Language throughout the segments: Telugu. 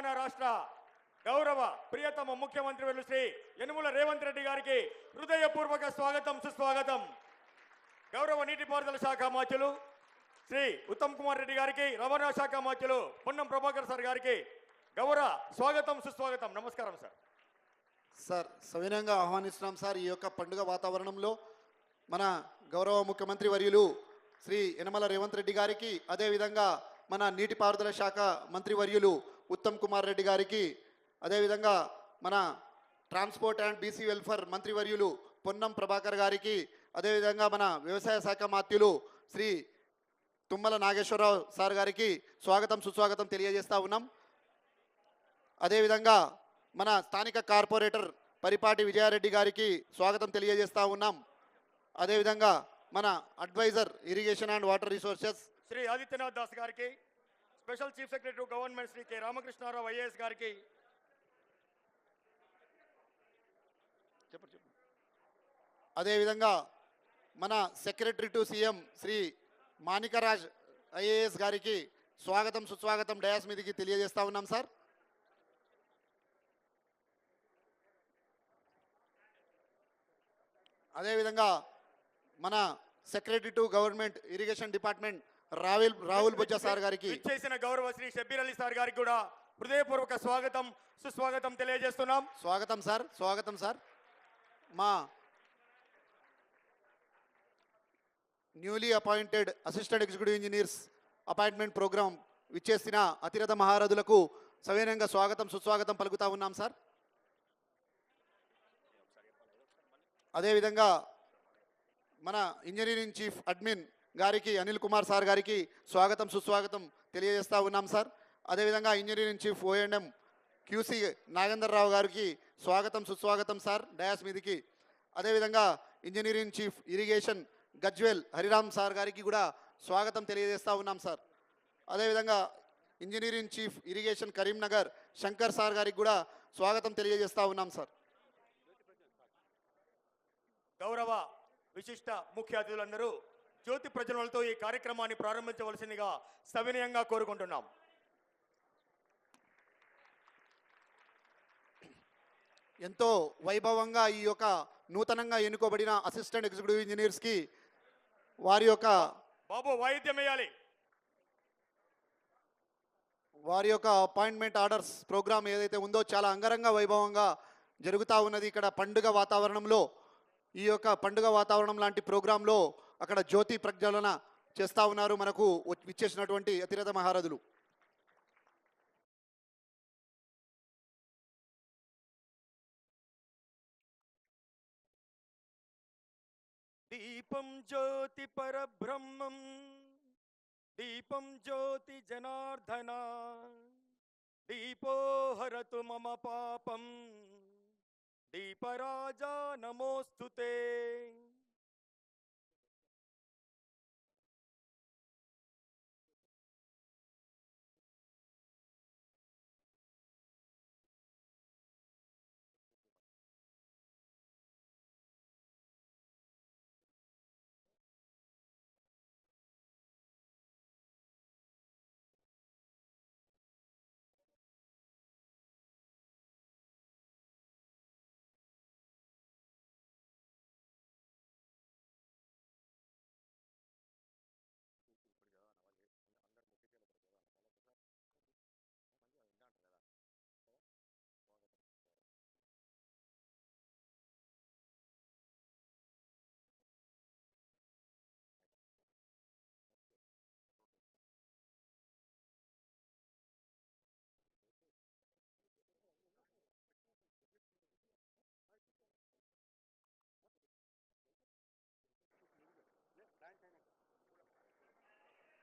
తెలంగాణ రాష్ట్ర గౌరవ ప్రియతమ ముఖ్యమంత్రి వర్యులు శ్రీ యనుమల రేవంత్ రెడ్డి గారికి హృదయపూర్వక స్వాగతం సుస్వాగతం. గౌరవ నీటిపారుదల శాఖ మంత్రులు శ్రీ ఉత్తమ్ కుమార్ రెడ్డి గారికి, రవాణా శాఖ మంత్రులు పొన్నం ప్రభాకర్ సార్ గారికి గౌరవ స్వాగతం సుస్వాగతం. నమస్కారం సార్. సార్ సవినయంగా ఆహ్వానిస్తున్నాం సార్. ఈ యొక్క పండుగ వాతావరణంలో మన గౌరవ ముఖ్యమంత్రి వర్యులు శ్రీ యనమల రేవంత్ రెడ్డి గారికి, అదేవిధంగా మన నీటిపారుదల శాఖ మంత్రి వర్యులు ఉత్తమ్ కుమార్ రెడ్డి గారికి, అదేవిధంగా మన ట్రాన్స్పోర్ట్ అండ్ బీసీ వెల్ఫేర్ మంత్రి వర్యులు పొన్నం ప్రభాకర్ గారికి, అదేవిధంగా మన వ్యవసాయ శాఖ మంత్రులు శ్రీ తుమ్మల నాగేశ్వరరావు సార్ గారికి స్వాగతం సుస్వాగతం తెలియజేస్తూ ఉన్నాం. అదేవిధంగా మన స్థానిక కార్పొరేటర్ పరిపాటి విజయారెడ్డి గారికి స్వాగతం తెలియజేస్తూ ఉన్నాం. అదేవిధంగా మన adviser irrigation and water resources Shri Adityanath Das గారికి, special chief secretary government Shri K Ramakrishna Rao IAS గారికి, అదేవిధంగా మన secretary to CM Shri Manikaraj IAS గారికి స్వాగతం సుస్వాగతం డయాస్ మీదకి తెలియజేస్తా ఉన్నాం సార్. అదేవిధంగా మన secretary to government irrigation department Rahul Bojja sir గారికి చేసిన గౌరవ శ్రీ షబ్బీర్ అలీ సార్ గారికి కూడా హృదయపూర్వక స్వాగతం సుస్వాగతం తెలియజేస్తున్నాం. స్వాగతం సార్, స్వాగతం సార్. మా newly appointed assistant executive engineers appointment programme విచ్చేసిన అతిరథ మహారథులకు సవినయంగా స్వాగతం సుస్వాగతం పలుకుతా ఉన్నాం సార్. అదేవిధంగా మన ఇంజనీరింగ్ చీఫ్ అడ్మిన్ గారికి అనిల్ కుమార్ సార్ గారికి స్వాగతం సుస్వాగతం తెలియజేస్తూ ఉన్నాం సార్. అదేవిధంగా ఇంజనీరింగ్ చీఫ్ ఓఎండ్ఎం క్యూసీ నాగేందర్రావు గారికి స్వాగతం సుస్వాగతం సార్ డయాస్ మీదికి. అదేవిధంగా engineering chief irrigation Gajwel Hariram sir గారికి కూడా స్వాగతం తెలియజేస్తూ ఉన్నాం సార్. అదేవిధంగా engineering chief irrigation Karimnagar Shankar sir గారికి కూడా స్వాగతం తెలియజేస్తూ ఉన్నాం సార్. గౌరవ విశిష్ట ముఖ్య అతిథులందరూ జ్యోతి ప్రజ్వలనతో ఈ కార్యక్రమాన్ని ప్రారంభించవలసిందిగా సవినయంగా కోరుకుంటున్నాం. ఎంతో వైభవంగా ఈ యొక్క నూతనంగా ఎన్నుకోబడిన అసిస్టెంట్ ఎగ్జిక్యూటివ్ ఇంజనీర్స్కి వారి యొక్క బాబు వాయిద్యం వేయాలి. వారి యొక్క అపాయింట్మెంట్ ఆర్డర్స్ ప్రోగ్రామ్ ఏదైతే ఉందో చాలా అంగరంగ వైభవంగా జరుగుతూ ఉన్నది. ఇక్కడ పండుగ వాతావరణంలో ఈ యొక్క పండుగ వాతావరణం లాంటి ప్రోగ్రాంలో అక్కడ జ్యోతి ప్రజ్వలన చేస్తూ ఉన్నారు మనకు విచ్చేసినటువంటి అతిరథ మహారథులు. దీపం జ్యోతి పరబ్రహ్మం దీపం జ్యోతి జనార్దన దీపో హరతు మమ పాపం దీపరాజా నమోస్తుతే.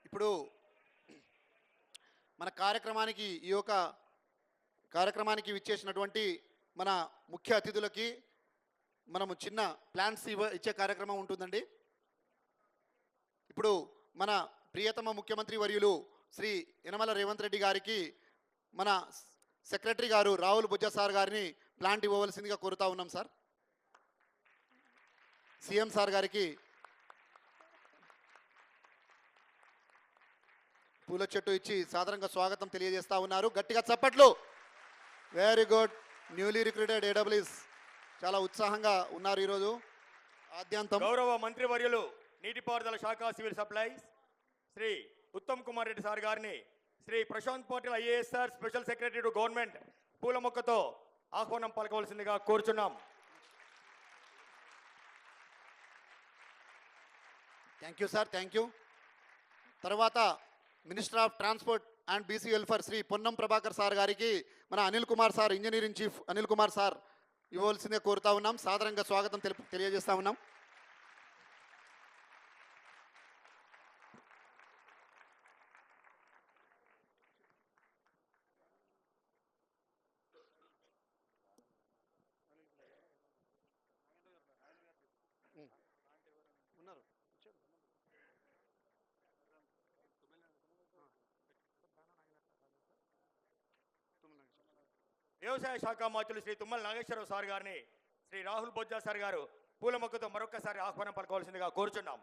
ఇప్పుడు మన కార్యక్రమానికి ఈ యొక్క కార్యక్రమానికి విచ్చేసినటువంటి మన ముఖ్య అతిథులకి మనము చిన్న ప్లాన్స్ ఇచ్చే కార్యక్రమం ఉంటుందండి. ఇప్పుడు మన ప్రియతమ ముఖ్యమంత్రి వర్యులు శ్రీ యనమల రేవంత్ రెడ్డి గారికి మన సెక్రటరీ గారు రాహుల్ బొజ్జా సార్ గారిని ప్లాంట్ ఇవ్వవలసిందిగా కోరుతా ఉన్నాం సార్. సీఎం సార్ గారికి పూల చెట్టు ఇచ్చి సాధారణంగా స్వాగతం తెలియజేస్తా ఉన్నారు. గట్టిగా చప్పట్లు. Very good. న్యూలీ రిక్రూటెడ్ ఏడబ్ల్యూస్ చాలా ఉత్సాహంగా ఉన్నారు ఈరోజు. ఆద్యంతం గౌరవ మంత్రివర్యులు నీటిపారుదల శాఖ civil supplies Shri Uttam Kumar Reddy sir గారిని Shri Prashant Patil IAS sir special secretary to government పూల మొక్కతో ఆహ్వానం పలకవలసిందిగా కోరుచున్నాం. Thank you sir, thank you. తర్వాత minister of transport and BC welfare Shri Ponnam Prabhakar sir గారికి మన Anil Kumar sir, engineering chief Anil Kumar sir ఇవ్వవలసిందిగా కోరుతా ఉన్నాం. సాదరంగా స్వాగతం తెలియజేస్తా ఉన్నాం. వ్యవసాయ శాఖ మంత్రులు శ్రీ తుమ్మల నాగేశ్వరరావు సార్ గారిని శ్రీ రాహుల్ బొజ్జా సార్ గారు పూల మొక్కతో మరొకసారి ఆహ్వానం పలకవలసిందిగా కోరుచున్నాం.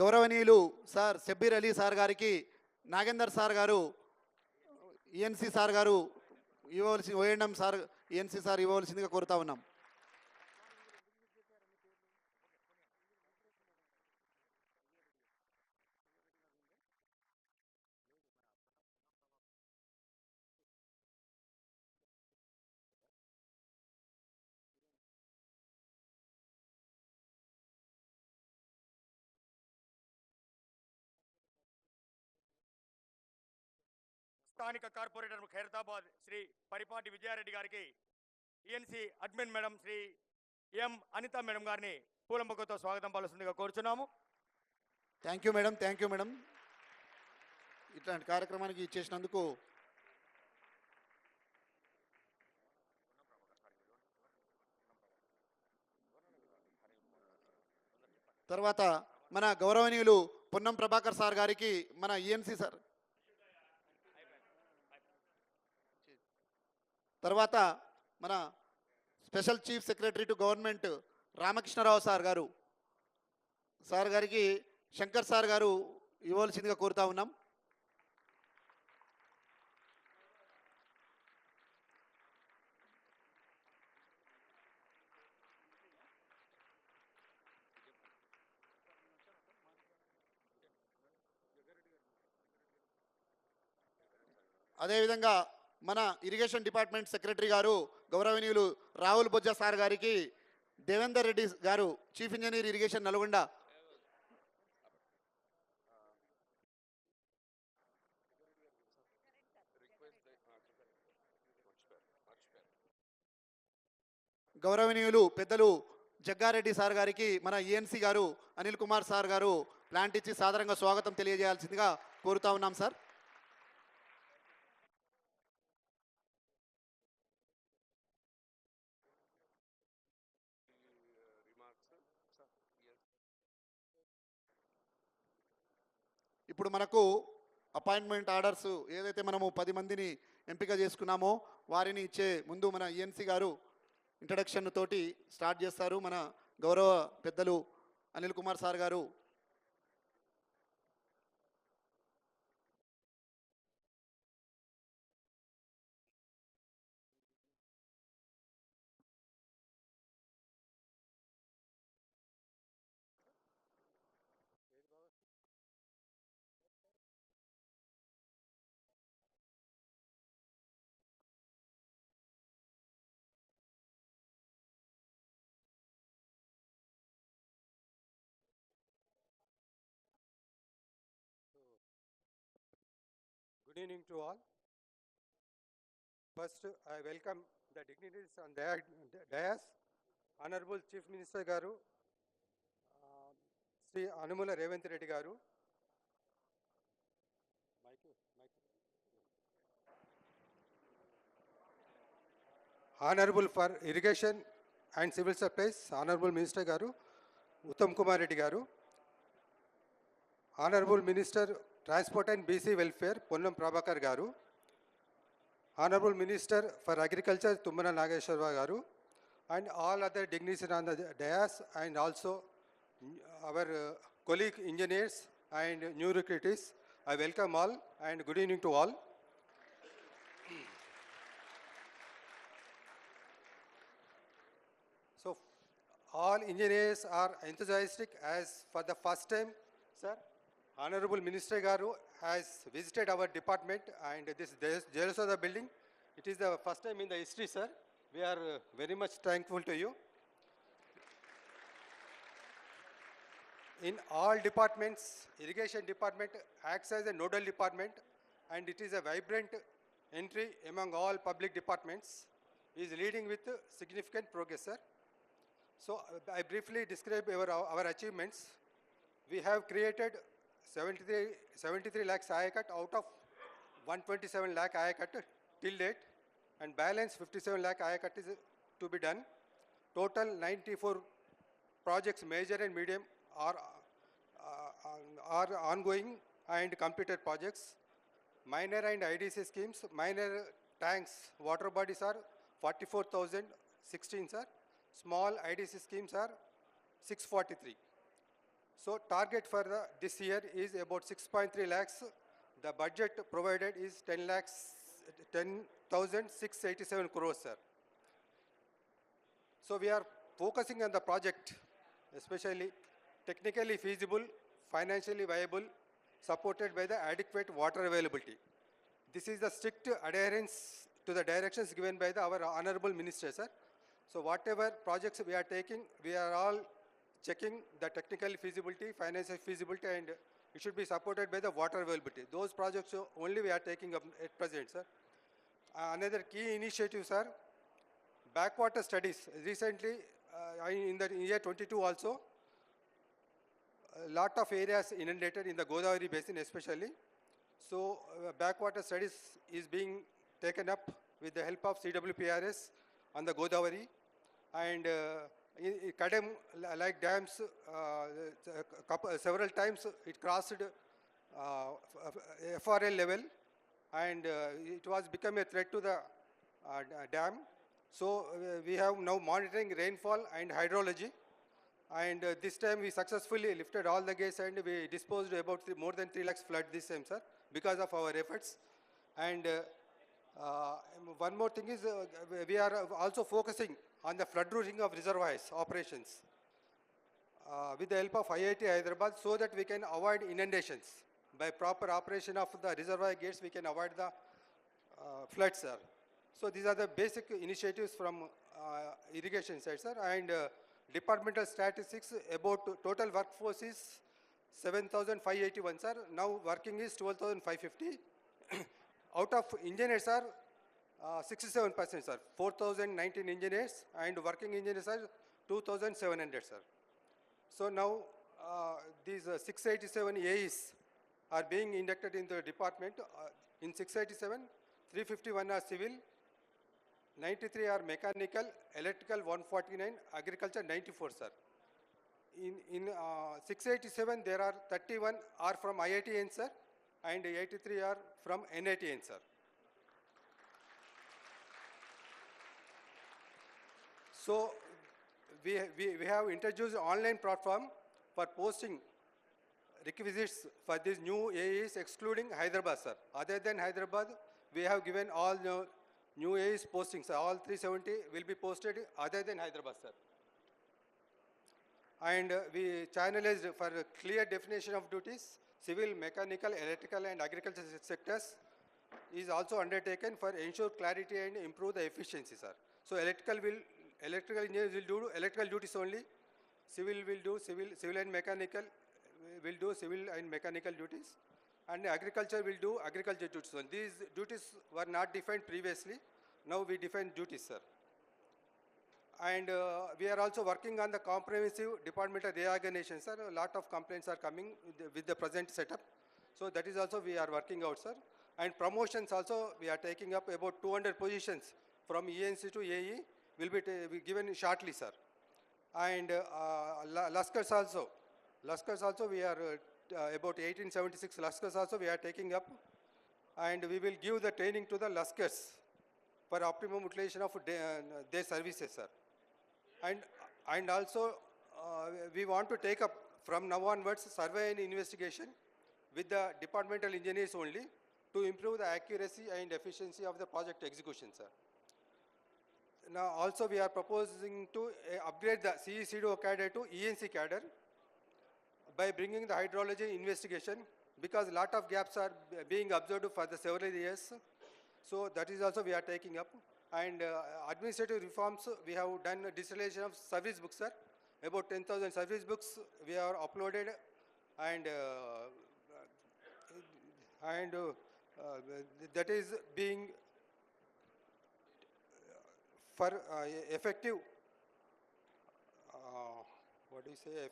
గౌరవనీయులు సార్ షబ్బీర్ అలీ సార్ గారికి నాగేందర్ సార్ గారు ఈఎన్సీ సార్ గారు ఇవ్వవలసి ఓఎండం సార్ ఈఎన్సీ సార్ ఇవ్వవలసిందిగా కోరుతా ఉన్నాం. స్థానిక కార్పొరేటర్ ఖైరతాబాద్ శ్రీ పరిపాటి విజయారెడ్డి గారికి ఈఎన్సీ అడ్మిన్ మేడం శ్రీ ఎం అనిత మేడం గారిని పూల మొక్కతో స్వాగతం పలుస్తుందిగా కోరుచున్నాము. Thank you madam, thank you madam. ఇట్లాంటి కార్యక్రమానికి ఇచ్చేసినందుకు. తర్వాత మన గౌరవనీయులు పొన్నం ప్రభాకర్ సార్ గారికి మన ఈఎన్సీ సార్, తర్వాత మన special chief secretary to government Ramakrishna Rao sir గారు సార్ గారికి శంకర్ సార్ గారు ఇవ్వవలసిందిగా కోరుతా ఉన్నాం. అదేవిధంగా మన ఇరిగేషన్ డిపార్ట్మెంట్ సెక్రటరీ గారు గౌరవనీయులు రాహుల్ బొజ్జా సార్ గారికి దేవేందర్ రెడ్డి గారు చీఫ్ ఇంజనీర్ ఇరిగేషన్ నల్గొండ గౌరవనీయులు పెద్దలు జగ్గారెడ్డి సార్ గారికి మన ఈఎన్సీ గారు అనిల్ కుమార్ సార్ గారు ప్లాంట్ ఇచ్చి సాదరంగా స్వాగతం తెలియజేయాల్సిందిగా కోరుతా ఉన్నాం సార్. ఇప్పుడు మనకు అపాయింట్మెంట్ ఆర్డర్స్ ఏదైతే మనము 10 మందిని ఎంపిక చేసుకున్నామో వారిని ఇచ్చే ముందు మన ఈఎన్సీ గారు ఇంట్రడక్షన్ తోటి స్టార్ట్ చేస్తారు. మన గౌరవ పెద్దలు అనిల్ కుమార్ సార్ గారు. Good evening to all. First, I welcome the dignitaries on the dais, Honorable Chief Minister Garu, Sri Anumula Revanth Reddy Garu, Honorable for Irrigation and Civil Supplies, Honorable Minister Garu, Uttam Kumar Reddy Garu, Honorable Minister Transport and BC Welfare, Ponnam Prabhakar Garu, Honorable Minister for Agriculture, Tummala Nageshwara Garu, and all other dignitaries on the dais, and also our colleague engineers and new recruits. I welcome all and good evening to all. So, all engineers are enthusiastic as for the first time, sir, Honorable Minister Garu has visited our department and this Jalasoda building. It is the first time in the history, sir. We are very much thankful to you. In all departments, irrigation department acts as a nodal department and it is a vibrant entry among all public departments. Is leading with significant progress, sir. So I briefly describe our achievements. We have created 73 lakh Sahaya cut out of 127 lakh Sahaya cut till date, and balance 57 lakh Sahaya cut is to be done. Total 94 projects, major and medium, are ongoing and completed projects. Minor and IDC schemes, minor tanks, water bodies are 44,016, sir. Small IDC schemes are 643. So target for this year is about 6.3 lakhs. The budget provided is 10,687 crores, sir. So we are focusing on the project, especially technically feasible, financially viable, supported by the adequate water availability. This is the strict adherence to the directions given by our Honorable Minister, sir. So whatever projects we are taking, we are all checking the technical feasibility, financial feasibility, and it should be supported by the water availability. Those projects only we are taking up at present, sir. Another key initiative, sir, backwater studies. Recently, in the year 22 also, a lot of areas inundated in the Godavari basin especially. So backwater studies is being taken up with the help of CWPRS on the Godavari, and Kadam, like dams, several times it crossed FRL level, and it was become a threat to the dam. So we have now monitoring rainfall and hydrology, and this time we successfully lifted all the gates and we disposed about more than 3 lakhs flood this time, sir, because of our efforts. And one more thing is we are also focusing on the flood routing of reservoirs operations with the help of IIT Hyderabad, so that we can avoid inundations. By proper operation of the reservoir gates, we can avoid the floods, sir. So these are the basic initiatives from irrigation side, sir. And departmental statistics about total workforce is 7,581, sir. Now working is 12,550. Out of engineers are 67%, sir. 4,019 engineers, and working engineers are 2,700, sir. So now these 687 AEs are being inducted into the department. In 687, 351 are civil, 93 are mechanical, electrical 149, agriculture 94, sir. In 687, there are 31 are from IITN, sir, and 83 are from NITN, sir. So we have introduced online platform for posting requisites for these new AEs, excluding Hyderabad, sir. Other than Hyderabad, we have given all new AEs postings, sir. All 370 will be posted other than Hyderabad, sir. And we channelized for a clear definition of duties. Civil, mechanical, electrical, and agriculture sectors is also undertaken for ensure clarity and improve the efficiency, sir. So electrical engineers will do electrical duties only. Civil will do civil and mechanical will do civil and mechanical duties, and agriculture will do agriculture duties. So these duties were not defined previously. Now we define duties, sir. And we are also working on the comprehensive departmental reorganization, sir. A lot of complaints are coming with the present setup. So that is also we are working out, sir. And promotions also, we are taking up about 200 positions from ENC to AE will be given shortly, sir. And Laskars also we are about 1876 Laskars also we are taking up. And we will give the training to the Laskars for optimum utilization of their services, sir. And also, we want to take up from now onwards survey and investigation with the departmental engineers only to improve the accuracy and efficiency of the project execution, sir. Now, also we are proposing to upgrade the CE/CDO cadre to ENC cadre by bringing the hydrology investigation, because a lot of gaps are being observed for the several years. So that is also we are taking up. And administrative reforms, we have done a digitalization of service books, sir. About 10,000 service books we are uploaded, and that is being for effective, what do you say,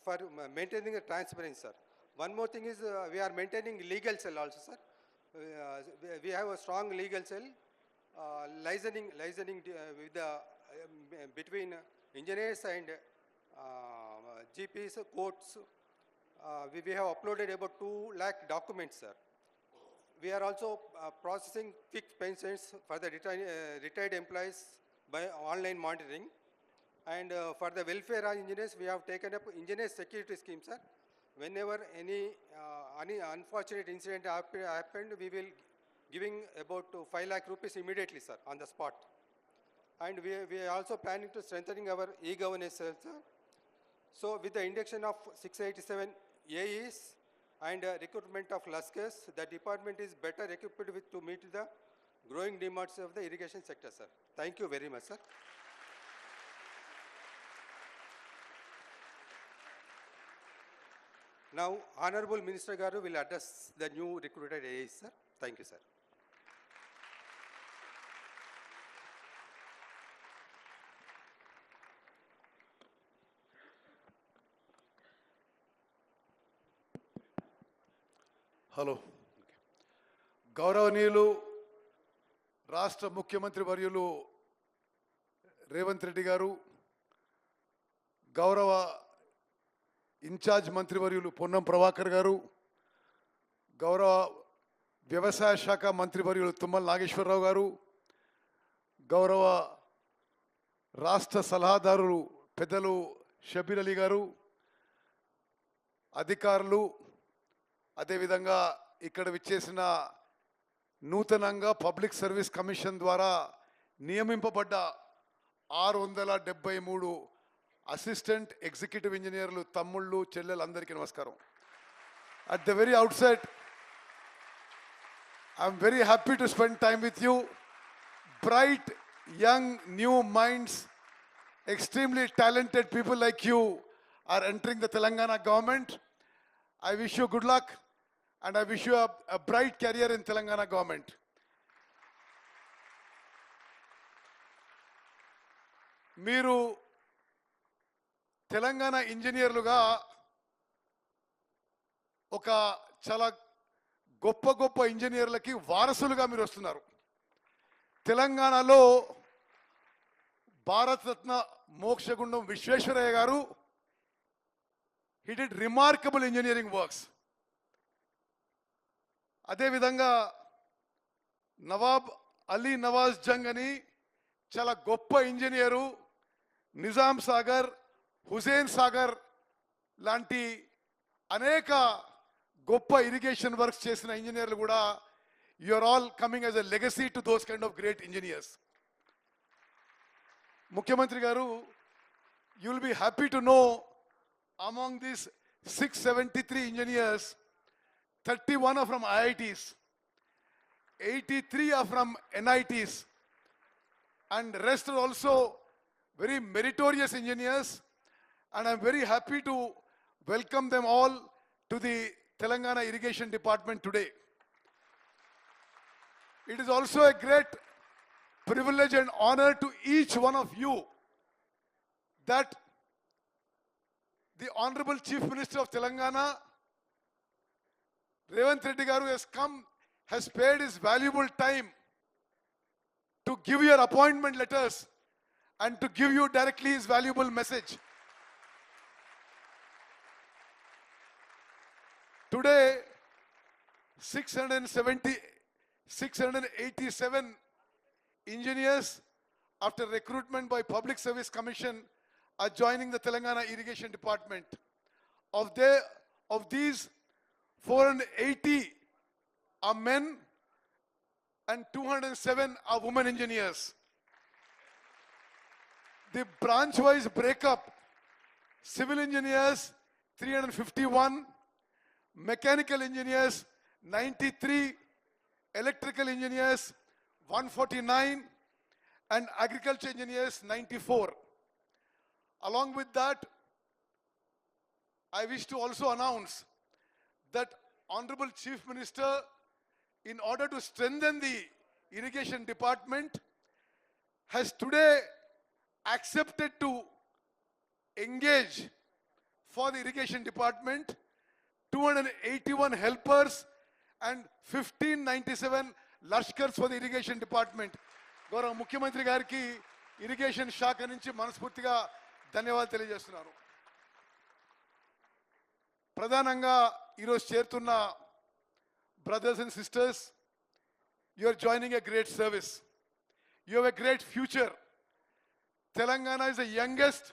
for maintaining the transparency, sir. One more thing is we are maintaining legal cell also, sir. We have a strong legal cell, licensing with the between engineers and GPs, courts. We have uploaded about 2 lakh documents, sir. We are also processing fixed pensions for the retired employees by online monitoring. And for the welfare of engineers, we have taken up engineer security scheme, sir. Whenever any unfortunate incident happened, we will giving about 5 lakh rupees immediately, sir, on the spot. And we are also planning to strengthening our e-governance, sir. So with the induction of 687 AEs and recruitment of LUSCs, the department is better equipped to meet the growing demands of the irrigation sector, sir. Thank you very much, sir. Now, Honorable Minister Garu will address the new recruited AEs, sir. Thank you, sir. Hello గౌరవనీయులు రాష్ట్ర ముఖ్యమంత్రి వర్యులు రేవంత్ రెడ్డి గారు, గౌరవ ఇన్ఛార్జ్ మంత్రివర్యులు పొన్నం ప్రభాకర్ గారు, గౌరవ వ్యవసాయ శాఖ మంత్రివర్యులు తుమ్మల నాగేశ్వరరావు గారు, గౌరవ రాష్ట్ర సలహాదారులు పెద్దలు షబీర్ అలీ గారు, అధికారులు, అదేవిధంగా ఇక్కడ విచ్చేసిన నూతనంగా పబ్లిక్ సర్వీస్ కమిషన్ ద్వారా నియమింపబడ్డ 673 అసిస్టెంట్ ఎగ్జిక్యూటివ్ ఇంజనీర్లు తమ్ముళ్ళు చెల్లెలు అందరికీ నమస్కారం. At the very outset I'm very happy to spend time with you. Bright young new minds, extremely talented people like you are entering the Telangana government. I wish you good luck and I wish you a bright career in Telangana government. మీరు తెలంగాణ ఇంజనీర్లుగా ఒక చాలా గొప్ప గొప్ప ఇంజనీర్లకి వారసులుగా మీరు వస్తున్నారు. తెలంగాణలో భారతరత్న మోక్షగుండం విశ్వేశ్వరయ్య గారు, he did remarkable engineering works. అదేవిధంగా నవాబ్ అలీ నవాజ్ జంగ్ అని చాలా గొప్ప ఇంజనీరు, నిజాం సాగర్, హుసేన్ సాగర్ లాంటి అనేక గొప్ప ఇరిగేషన్ వర్క్స్ చేసిన ఇంజనీర్లు కూడా, you are all coming as a legacy to those kind of great engineers. ముఖ్యమంత్రి గారు, you will be happy to know among these 673 engineers, 31 are from IITs, 83 are from NITs, and rest are also very meritorious engineers, and I'm very happy to welcome them all to the Telangana Irrigation Department today. It is also a great privilege and honor to each one of you that the Honorable Chief Minister of Telangana, Revanth Reddy Garu, has spared his valuable time to give your appointment letters and to give you directly his valuable message. Today, 687 engineers after recruitment by Public Service Commission are joining the Telangana Irrigation Department. Of these, 480 are men and 207 are women engineers. The branch-wise breakup: civil engineers 351, mechanical engineers 93, electrical engineers 149, and agriculture engineers 94. Along with that, I wish to also announce that Honorable Chief Minister, in order to strengthen the irrigation department, has today accepted to engage for the irrigation department 281 helpers and 1597 Lashkars for the irrigation department. గౌరవ ముఖ్యమంత్రి గారికి ఇరిగేషన్ శాఖ నుంచి మనస్ఫూర్తిగా ధన్యవాదాలు తెలియజేస్తున్నారు. ప్రధానంగా ఈరోజు చేరుతున్న brothers and sisters, you are joining a great service. You have a great future. Telangana is the youngest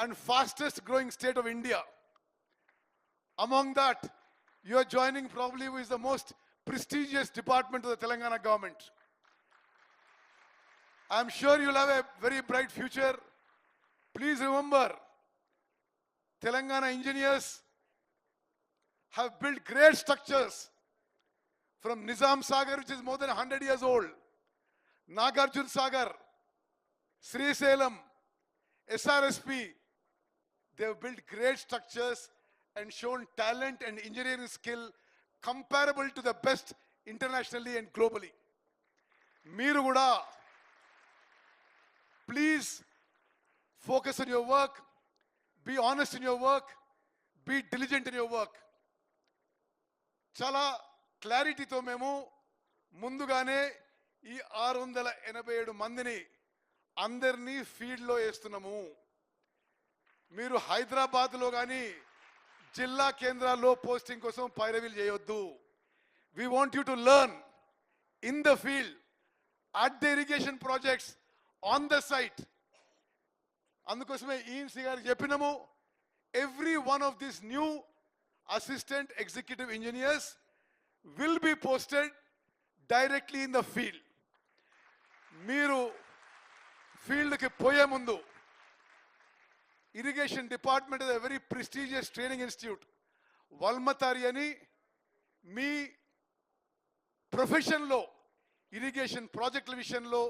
and fastest growing state of India. Among that, you are joining probably with the most prestigious department of the Telangana government. I am sure you'll have a very bright future. Please remember, Telangana engineers have built great structures from Nizam Sagar, which is more than 100 years old, Nagarjun Sagar, Sri Salem, SRSP. They have built great structures and shown talent and engineering skill comparable to the best internationally and globally. Meeru kuda, please focus on your work, be honest in your work, be diligent in your work. Chala క్లారిటీతో మేము ముందుగానే ఈ 687 మందిని అందరినీ ఫీల్డ్లో వేస్తున్నాము. మీరు హైదరాబాద్లో కానీ జిల్లా కేంద్రాల్లో పోస్టింగ్ కోసం పైరవీలు చేయొద్దు. We want you to learn in the field, at the irrigation projects, on the site. అందుకోసమే ఈఎన్సీ గారికి చెప్పినాము, every one of this new assistant executive engineers will be posted directly in the field. మీరు ఫీల్డ్కి పోయే ముందు irrigation department is a very prestigious training institute. వల్మతారి అని మీ ప్రొఫెషన్లో ఇరిగేషన్ ప్రాజెక్టుల విషయంలో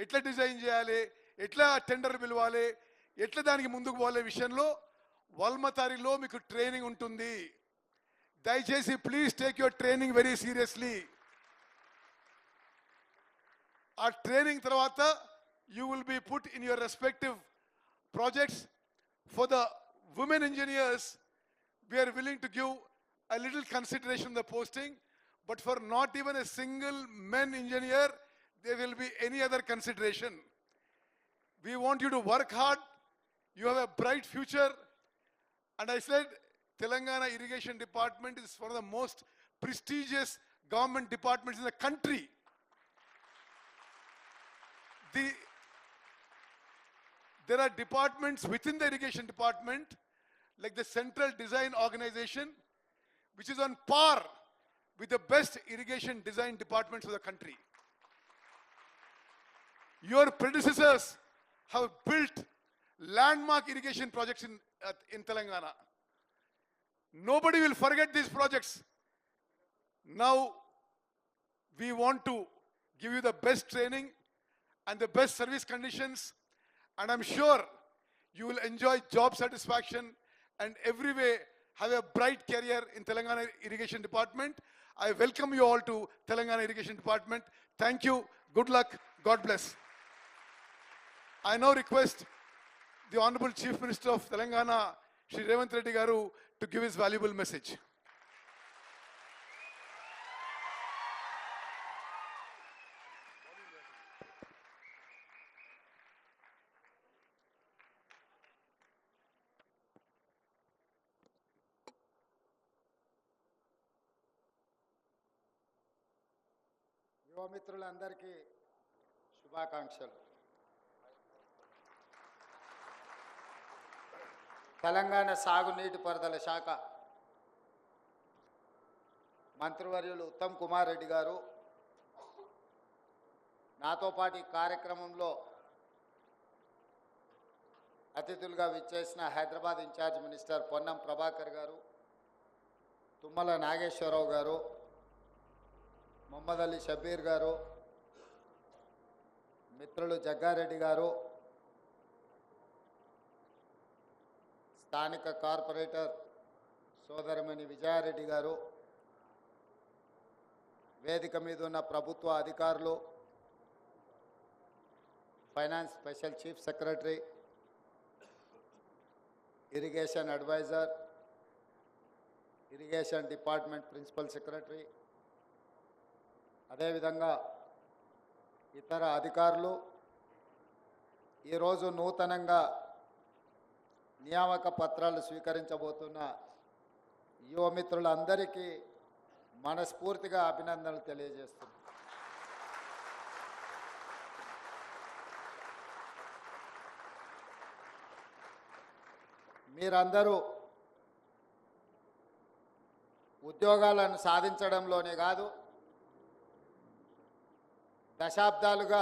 ఎట్లా డిజైన్ చేయాలి, ఎట్లా టెండర్ పిలవాలి, ఎట్లా దానికి ముందుకు పోలే విషయంలో వల్మతారిలో మీకు ట్రైనింగ్ ఉంటుంది. దయచేసి please take your training very seriously. ఆ ట్రైనింగ్ తర్వాత you will be put in your respective projects. For the women engineers, we're willing to give a little consideration in the posting, but for not even a single men engineer, there will be any other consideration. We want you to work hard. You have a bright future. And I said, Telangana Irrigation Department is one of the most prestigious government departments in the country. There are departments within the irrigation department, like the Central Design Organization, which is on par with the best irrigation design departments of the country. Your predecessors have built landmark irrigation projects in Telangana. Nobody will forget these projects. Now, we want to give you the best training and the best service conditions, and I'm sure you will enjoy job satisfaction and every way have a bright career in Telangana Irrigation Department. I welcome you all to Telangana Irrigation Department. Thank you. Good luck. God bless. I now request the Honorable Chief Minister of Telangana, Shri Revanth Reddy Garu, to give his valuable message. యువమిత్రులందరికీ శుభాకాంక్షలు. తెలంగాణ సాగునీటి పారుదల శాఖ మంత్రివర్యులు ఉత్తమ్ కుమార్ రెడ్డి గారు నాతో పాటు ఈ కార్యక్రమంలో అతిథులుగా విచ్చేసిన హైదరాబాద్ ఇన్ఛార్జ్ మినిస్టర్ పొన్నం ప్రభాకర్ గారు, తుమ్మల నాగేశ్వరరావు గారు, మొహమ్మద్ అలీ షబీర్ గారు, మిత్రులు జగ్గారెడ్డి గారు, స్థానిక కార్పొరేటర్ సోదరమణి విజయారెడ్డి గారు, వేదిక మీద ఉన్న ప్రభుత్వ అధికారులు, finance special chief secretary, irrigation advisor, irrigation department principal secretary, అదేవిధంగా ఇతర అధికారులు, ఈరోజు నూతనంగా నియామక పత్రాలు స్వీకరించబోతున్న యువమిత్రులందరికీ మనస్ఫూర్తిగా అభినందనలు తెలియజేస్తున్నాను. మీరందరూ ఉద్యోగాలను సాధించడంలోనే కాదు, దశాబ్దాలుగా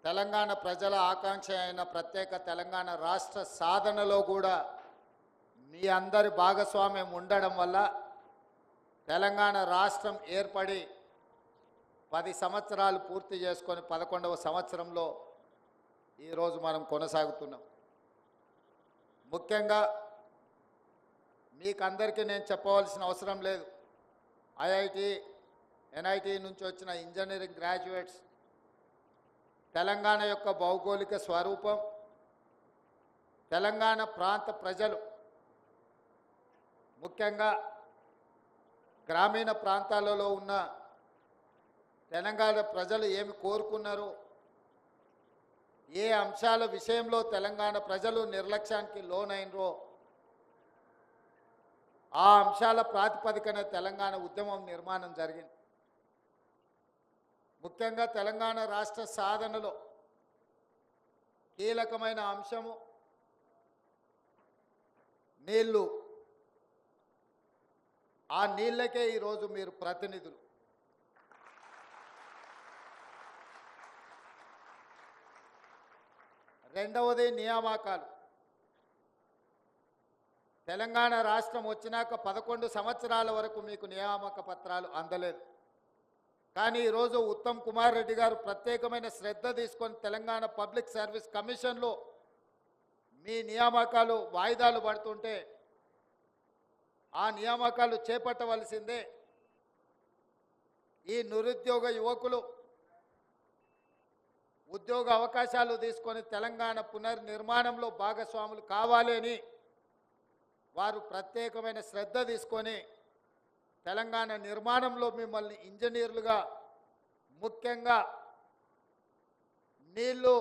తెలంగాణ ప్రజల ఆకాంక్ష అయిన ప్రత్యేక తెలంగాణ రాష్ట్ర సాధనలో కూడా మీ అందరి భాగస్వామ్యం ఉండడం వల్ల తెలంగాణ రాష్ట్రం ఏర్పడి 10 సంవత్సరాలు పూర్తి చేసుకొని 11వ సంవత్సరంలో ఈరోజు మనం కొనసాగుతున్నాం. ముఖ్యంగా మీకందరికీ నేను చెప్పవలసిన అవసరం లేదు. ఐఐటి, ఎన్ఐటి నుంచి వచ్చిన ఇంజనీరింగ్ గ్రాడ్యుయేట్స్ తెలంగాణ యొక్క భౌగోళిక స్వరూపం, తెలంగాణ ప్రాంత ప్రజలు, ముఖ్యంగా గ్రామీణ ప్రాంతాలలో ఉన్న తెలంగాణ ప్రజలు ఏమి కోరుకున్నారు, ఏ అంశాల విషయంలో తెలంగాణ ప్రజలు నిర్లక్ష్యానికి లోనైనరో ఆ అంశాల ప్రాతిపదికన తెలంగాణ ఉద్యమం నిర్మాణం జరిగింది. ముఖ్యంగా తెలంగాణ రాష్ట్ర సాధనలో కీలకమైన అంశము నీళ్లు. ఆ నీళ్ళకే ఈరోజు మీరు ప్రతినిధులు. రెండవది నియామకాలు. తెలంగాణ రాష్ట్రం వచ్చినాక 11 సంవత్సరాల వరకు మీకు నియామక పత్రాలు అందలేదు. కానీ ఈరోజు ఉత్తమ్ కుమార్ రెడ్డి గారు ప్రత్యేకమైన శ్రద్ధ తీసుకొని తెలంగాణ పబ్లిక్ సర్వీస్ కమిషన్లో మీ నియామకాలు వాయిదాలు పడుతుంటే ఆ నియామకాలు చేపట్టవలసిందే. ఈ నిరుద్యోగ యువకులు ఉద్యోగ అవకాశాలు తీసుకొని తెలంగాణ పునర్నిర్మాణంలో భాగస్వాములు కావాలి అని వారు ప్రత్యేకమైన శ్రద్ధ తీసుకొని తెలంగాణ నిర్మాణంలో మిమ్మల్ని ఇంజనీర్లుగా, ముఖ్యంగా నీళ్ళు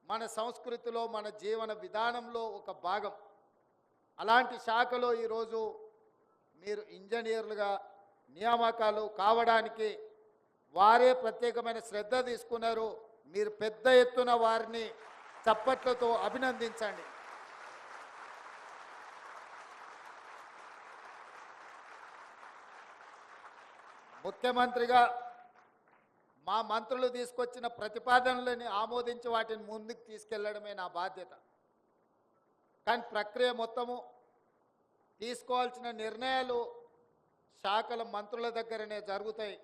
మన సంస్కృతిలో, మన జీవన విధానంలో ఒక భాగం. అలాంటి శాఖలో ఈరోజు మీరు ఇంజనీర్లుగా నియామకాలు కావడానికి వారే ప్రత్యేకమైన శ్రద్ధ తీసుకున్నారు. మీరు పెద్ద ఎత్తున వారిని చప్పట్లతో అభినందించండి. ముఖ్యమంత్రిగా మా మంత్రులు తీసుకొచ్చిన ప్రతిపాదనలని ఆమోదించి వాటిని ముందుకు తీసుకెళ్లడమే నా బాధ్యత. కానీ ప్రక్రియ మొత్తము తీసుకోవాల్సిన నిర్ణయాలు శాఖల మంత్రుల దగ్గరనే జరుగుతాయి.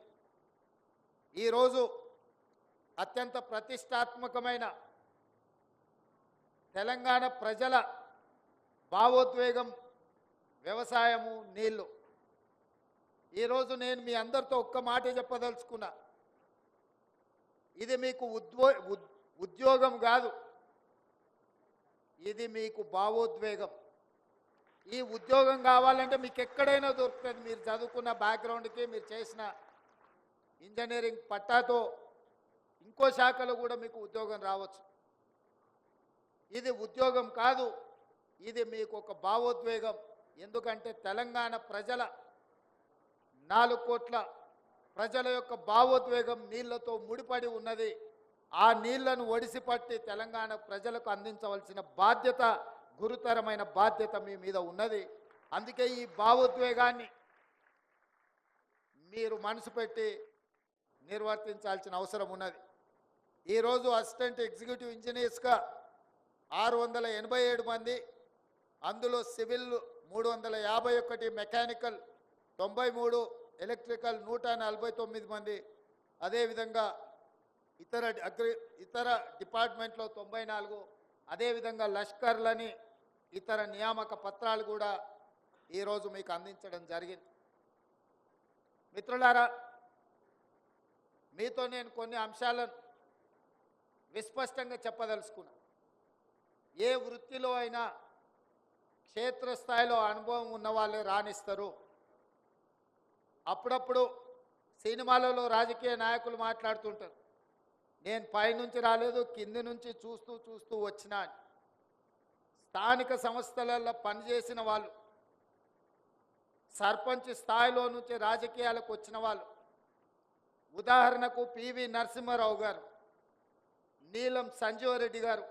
ఈరోజు అత్యంత ప్రతిష్టాత్మకమైన తెలంగాణ ప్రజల భావోద్వేగం వ్యవసాయము, నీళ్లు. ఈరోజు నేను మీ అందరితో ఒక్క మాట చెప్పదలుచుకున్నా. ఇది మీకు ఉద్యోగం కాదు, ఇది మీకు భావోద్వేగం. ఈ ఉద్యోగం కావాలంటే మీకు ఎక్కడైనా దొరుకుతుంది. మీరు చదువుకున్న బ్యాక్గ్రౌండ్కి, మీరు చేసిన ఇంజనీరింగ్ పట్టాతో ఇంకో శాఖలో కూడా మీకు ఉద్యోగం రావచ్చు. ఇది ఉద్యోగం కాదు, ఇది మీకు ఒక భావోద్వేగం. ఎందుకంటే తెలంగాణ ప్రజల 4 కోట్ల ప్రజల యొక్క భావోద్వేగం నీళ్లతో ముడిపడి ఉన్నది. ఆ నీళ్లను ఒడిసిపట్టి తెలంగాణ ప్రజలకు అందించవలసిన బాధ్యత, గురుతరమైన బాధ్యత మీ మీద ఉన్నది. అందుకే ఈ భావోద్వేగాన్ని మీరు మనసు పెట్టి నిర్వర్తించాల్సిన అవసరం ఉన్నది. ఈరోజు అసిస్టెంట్ ఎగ్జిక్యూటివ్ ఇంజనీర్స్గా 687 మంది, అందులో సివిల్ 351, మెకానికల్ 93, ఎలక్ట్రికల్ 149 మంది, అదేవిధంగా ఇతర డిపార్ట్మెంట్లో 94, అదేవిధంగా లష్కర్లని ఇతర నియామక పత్రాలు కూడా ఈరోజు మీకు అందించడం జరిగింది. మిత్రులారా, మీతో నేను కొన్ని అంశాలను విస్పష్టంగా చెప్పదలుచుకున్నా. ఏ వృత్తిలో అయినా క్షేత్రస్థాయిలో అనుభవం ఉన్న వాళ్ళే రాణిస్తారు. అప్పుడప్పుడు సినిమాలలో రాజకీయ నాయకులు మాట్లాడుతుంటారు, నేను పైనుంచి రాలేదు, కింది నుంచి చూస్తూ చూస్తూ వచ్చినా అని. స్థానిక సంస్థలలో పనిచేసిన వాళ్ళు, సర్పంచ్ స్థాయిలో నుంచి రాజకీయాలకు వచ్చిన వాళ్ళు, ఉదాహరణకు పివి నరసింహారావు గారు, నీలం సంజీవరెడ్డి గారు,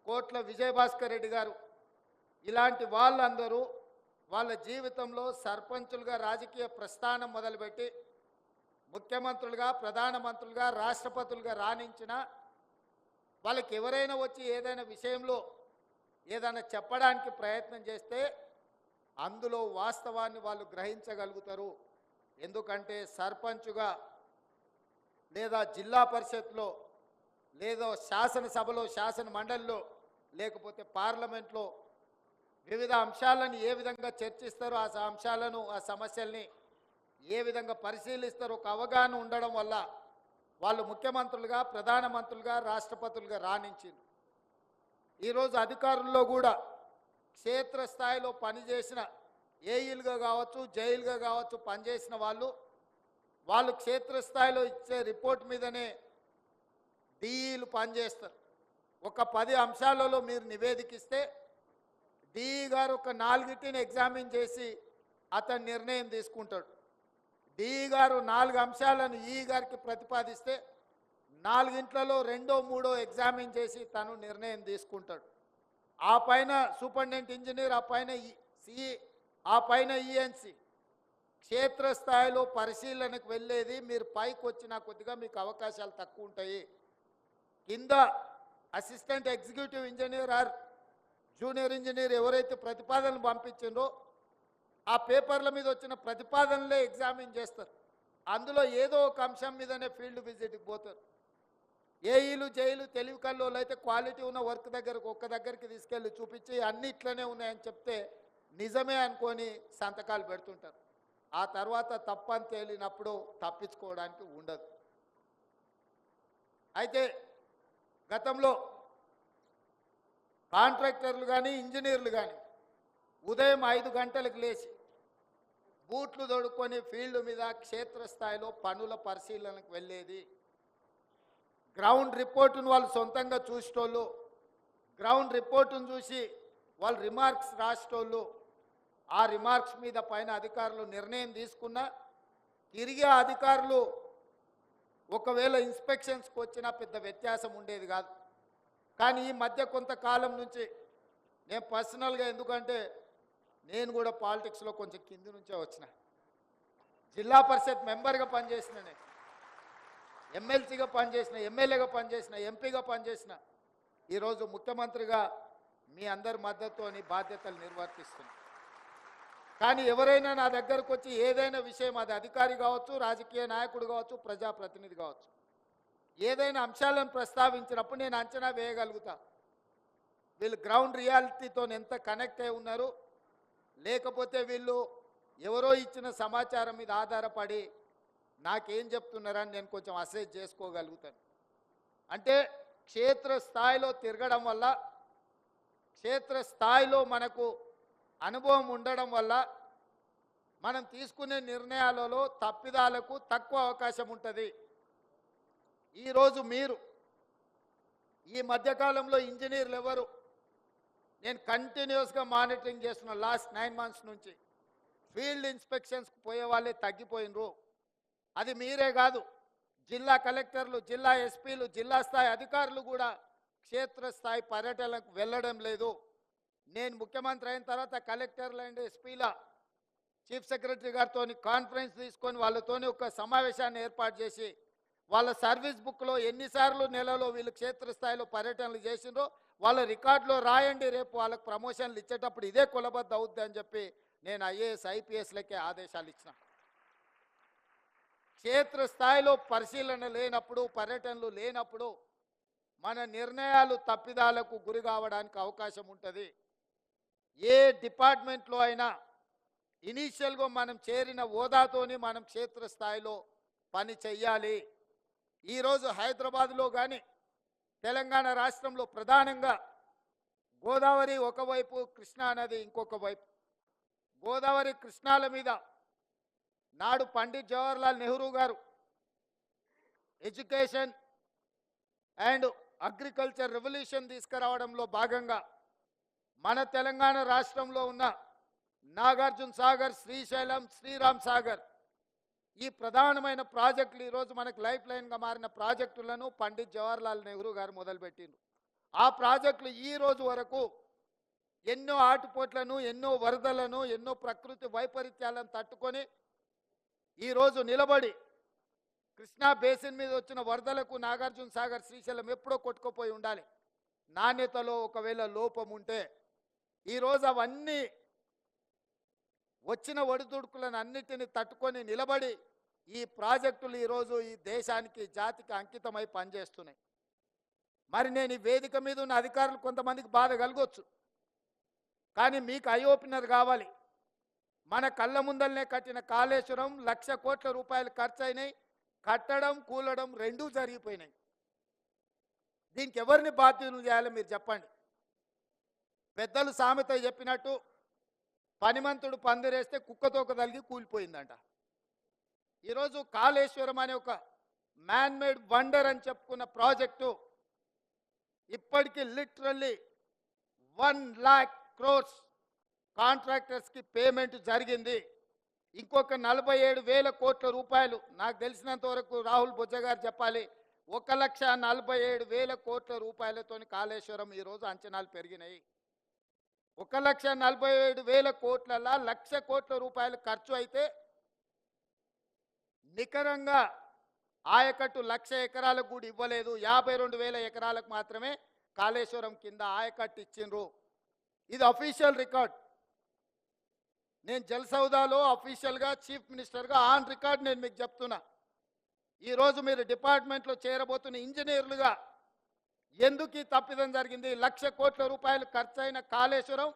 కోట్ల విజయభాస్కర్ రెడ్డి గారు, ఇలాంటి వాళ్ళందరూ వాళ్ళ జీవితంలో సర్పంచులుగా రాజకీయ ప్రస్థానం మొదలుపెట్టి ముఖ్యమంత్రులుగా, ప్రధానమంత్రులుగా, రాష్ట్రపతులుగా రాణించిన వాళ్ళకి ఎవరైనా వచ్చి ఏదైనా విషయంలో ఏదైనా చెప్పడానికి ప్రయత్నం చేస్తే అందులో వాస్తవాన్ని వాళ్ళు గ్రహించగలుగుతారు. ఎందుకంటే సర్పంచుగా లేదా జిల్లా పరిషత్లో లేదా శాసనసభలో, శాసన మండలిలో, లేకపోతే పార్లమెంట్లో వివిధ అంశాలను ఏ విధంగా చర్చిస్తారో, ఆ అంశాలను, ఆ సమస్యల్ని ఏ విధంగా పరిశీలిస్తారో ఒక అవగాహన ఉండడం వల్ల వాళ్ళు ముఖ్యమంత్రులుగా, ప్రధానమంత్రులుగా, రాష్ట్రపతులుగా రాణించింది. ఈరోజు అధికారుల్లో కూడా క్షేత్రస్థాయిలో పనిచేసిన ఏఈలుగా కావచ్చు, జైలుగా కావచ్చు పనిచేసిన వాళ్ళు క్షేత్రస్థాయిలో ఇచ్చే రిపోర్ట్ మీదనే డిఈలు పనిచేస్తారు. ఒక 10 అంశాలలో మీరు నివేదికిస్తే డిఈ గారు ఒక 4టిని ఎగ్జామిన్ చేసి అతను నిర్ణయం తీసుకుంటాడు. డిఈ గారు 4 అంశాలను ఈఈ గారికి ప్రతిపాదిస్తే 4ంట్లలో 2, 3 ఎగ్జామిన్ చేసి తను నిర్ణయం తీసుకుంటాడు. ఆ పైన సూపరింటెండెంట్ ఇంజనీర్, ఆ పైన సిఈ, ఆ పైన ఈఎన్సి క్షేత్రస్థాయిలో పరిశీలనకు వెళ్ళేది. మీరు పైకి వచ్చినా కొద్దిగా మీకు అవకాశాలు తక్కువ ఉంటాయి. కింద assistant executive engineer or junior engineer ఎవరైతే ప్రతిపాదనలు పంపించిందో ఆ పేపర్ల మీద వచ్చిన ప్రతిపాదనలే ఎగ్జామిన్ చేస్తారు. అందులో ఏదో ఒక అంశం మీదనే ఫీల్డ్ విజిట్కి పోతారు. ఏఈలు, జైలు, తెలివి కల్లోలు అయితే క్వాలిటీ ఉన్న వర్క్ ఒక్క దగ్గరికి తీసుకెళ్ళి చూపించి అన్ని ఇట్లనే ఉన్నాయని చెప్తే నిజమే అనుకొని సంతకాలు పెడుతుంటారు. ఆ తర్వాత తప్పని తేలినప్పుడు తప్పించుకోవడానికి ఉండదు. అయితే గతంలో కాంట్రాక్టర్లు కానీ, ఇంజనీర్లు కానీ ఉదయం 5 గంటలకు లేచి బూట్లు తొడుక్కొని ఫీల్డ్ మీద క్షేత్రస్థాయిలో పనుల పరిశీలనకు వెళ్ళేది. గ్రౌండ్ రిపోర్టును వాళ్ళు సొంతంగా చూసేటోళ్ళు, గ్రౌండ్ రిపోర్టును చూసి వాళ్ళు రిమార్క్స్ రాసేటోళ్ళు. ఆ రిమార్క్స్ మీద పైన అధికారులు నిర్ణయం తీసుకున్నా తిరిగి ఆ అధికారులు ఒకవేళ ఇన్స్పెక్షన్స్కి వచ్చినా పెద్ద వ్యత్యాసం ఉండేది కాదు. కానీ ఈ మధ్య కొంతకాలం నుంచి నేను పర్సనల్గా, ఎందుకంటే నేను కూడా పాలిటిక్స్లో కొంచెం కింది నుంచే వచ్చిన, జిల్లా పరిషత్ మెంబర్గా పనిచేసిన, నేను ఎమ్మెల్సీగా పనిచేసిన, ఎమ్మెల్యేగా పనిచేసిన, ఎంపీగా పనిచేసిన, ఈరోజు ముఖ్యమంత్రిగా మీ అందరి మద్దతుతోని బాధ్యతలు నిర్వర్తిస్తున్నాను. కానీ ఎవరైనా నా దగ్గరకు వచ్చి ఏదైనా విషయం, అది అధికారి కావచ్చు, రాజకీయ నాయకుడు కావచ్చు, ప్రజాప్రతినిధి కావచ్చు, ఏదైనా అంశాలను ప్రస్తావించినప్పుడు నేను అంచనా వేయగలుగుతా వీళ్ళు గ్రౌండ్ రియాలిటీతో ఎంత కనెక్ట్ అయి ఉన్నారు, లేకపోతే వీళ్ళు ఎవరో ఇచ్చిన సమాచారం మీద ఆధారపడి నాకేం చెప్తున్నారని నేను కొంచెం అసెస్ చేసుకోగలుగుతాను. అంటే క్షేత్రస్థాయిలో తిరగడం వల్ల, క్షేత్రస్థాయిలో మనకు అనుభవం ఉండడం వల్ల మనం తీసుకునే నిర్ణయాలలో తప్పిదాలకు తక్కువ అవకాశం ఉంటుంది. ఈరోజు మీరు ఈ మధ్యకాలంలో ఇంజనీర్లు ఎవరు, నేను కంటిన్యూస్గా మానిటరింగ్ చేస్తున్న లాస్ట్ 9 months నుంచి ఫీల్డ్ ఇన్స్పెక్షన్స్కి పోయే వాళ్ళే తగ్గిపోయినరు. అది మీరే కాదు, జిల్లా కలెక్టర్లు, జిల్లా ఎస్పీలు, జిల్లా స్థాయి అధికారులు కూడా క్షేత్రస్థాయి పర్యటనకు వెళ్ళడం లేదు. నేను ముఖ్యమంత్రి అయిన తర్వాత కలెక్టర్లు అండ్ ఎస్పీల చీఫ్ సెక్రటరీ గారితో కాన్ఫరెన్స్ తీసుకొని వాళ్ళతోని ఒక సమావేశాన్ని ఏర్పాటు చేసి వాళ్ళ సర్వీస్ బుక్లో ఎన్నిసార్లు నెలలో వీళ్ళు క్షేత్రస్థాయిలో పర్యటనలు చేసిండ్రో వాళ్ళ రికార్డులో రాయండి, రేపు వాళ్ళకి ప్రమోషన్లు ఇచ్చేటప్పుడు ఇదే కులబద్ద అవుద్ది అని చెప్పి నేను ఐఏఎస్ ఐపీఎస్లకే ఆదేశాలు ఇచ్చిన. క్షేత్రస్థాయిలో పరిశీలన లేనప్పుడు, పర్యటనలు లేనప్పుడు మన నిర్ణయాలు తప్పిదాలకు గురి కావడానికి అవకాశం ఉంటుంది. ఏ డిపార్ట్మెంట్లో అయినా ఇనీషియల్గా మనం చేరిన హోదాతోని మనం క్షేత్రస్థాయిలో పని చెయ్యాలి. ఈరోజు హైదరాబాద్లో కానీ తెలంగాణ రాష్ట్రంలో ప్రధానంగా గోదావరి ఒకవైపు, కృష్ణా నది ఇంకొక వైపు. గోదావరి కృష్ణాల మీద నాడు పండిట్ జవహర్లాల్ నెహ్రూ గారు ఎడ్యుకేషన్ అండ్ అగ్రికల్చర్ రెవల్యూషన్ తీసుకురావడంలో భాగంగా మన తెలంగాణ రాష్ట్రంలో ఉన్న నాగార్జున సాగర్, శ్రీశైలం, శ్రీరామ్ సాగర్ ఈ ప్రధానమైన ప్రాజెక్టులు ఈరోజు మనకు లైఫ్ లైన్గా మారిన ప్రాజెక్టులను పండిట్ జవహర్లాల్ నెహ్రూ గారు మొదలుపెట్టిండ్రు. ఆ ప్రాజెక్టులు ఈ రోజు వరకు ఎన్నో ఆటుపోట్లను, ఎన్నో వరదలను, ఎన్నో ప్రకృతి వైపరీత్యాలను తట్టుకొని ఈరోజు నిలబడి కృష్ణా బేసిన్ మీద వచ్చిన వరదలకు నాగార్జున సాగర్, శ్రీశైలం ఎప్పుడో కొట్టుకుపోయి ఉండాలి. నాణ్యతలో ఒకవేళ లోపం ఉంటే ఈరోజు అవన్నీ వచ్చిన ఒడిదుడుకులను అన్నిటిని తట్టుకొని నిలబడి ఈ ప్రాజెక్టులు ఈరోజు ఈ దేశానికి, జాతికి అంకితమై పనిచేస్తున్నాయి. మరి నేను ఈ వేదిక మీద ఉన్న అధికారులు కొంతమందికి బాధ కలగొచ్చు, కానీ మీకు ఐ ఓపెనర్ కావాలి. మన కళ్ళ ముందల్నే కట్టిన కాళేశ్వరం 1,00,000 కోట్ల రూపాయలు ఖర్చు అయినాయి. కట్టడం, కూలడం రెండూ జరిగిపోయినాయి. దీనికి ఎవరిని బాధ్యులు చేయాలో మీరు చెప్పండి. పెద్దలు సామెత చెప్పినట్టు పనిమంతుడు పందిరేస్తే కుక్కతోక తలిగి కూలిపోయిందంట. ఈరోజు కాళేశ్వరం అనే ఒక మ్యాన్మేడ్ వండర్ అని చెప్పుకున్న ప్రాజెక్టు ఇప్పటికీ లిటరల్లీ 1,00,000 crores కాంట్రాక్టర్స్కి పేమెంట్ జరిగింది. ఇంకొక 47,000 కోట్ల రూపాయలు నాకు తెలిసినంత వరకు రాహుల్ బొజ్జ గారు చెప్పాలి, 1,47,000 కోట్ల రూపాయలతో కాళేశ్వరం ఈరోజు అంచనాలు పెరిగినాయి. 1,47,000 కోట్లలో 1,00,000 కోట్ల రూపాయలు ఖర్చు అయితే నికరంగా ఆయకట్టు 1,00,000 ఎకరాలకు కూడా ఇవ్వలేదు. 52,000 ఎకరాలకు మాత్రమే కాళేశ్వరం కింద ఆయకట్టు ఇచ్చిండ్రు. ఇది అఫీషియల్ రికార్డ్. నేను జల్సౌదాలో అఫీషియల్గా చీఫ్ మినిస్టర్గా ఆన్ రికార్డ్ నేను మీకు చెప్తున్నా. ఈరోజు మీరు డిపార్ట్మెంట్లో చేరబోతున్న ఇంజనీర్లుగా ఎందుకు ఈ తప్పిదం జరిగింది? 1,00,000 కోట్ల రూపాయలు ఖర్చు అయిన కాళేశ్వరం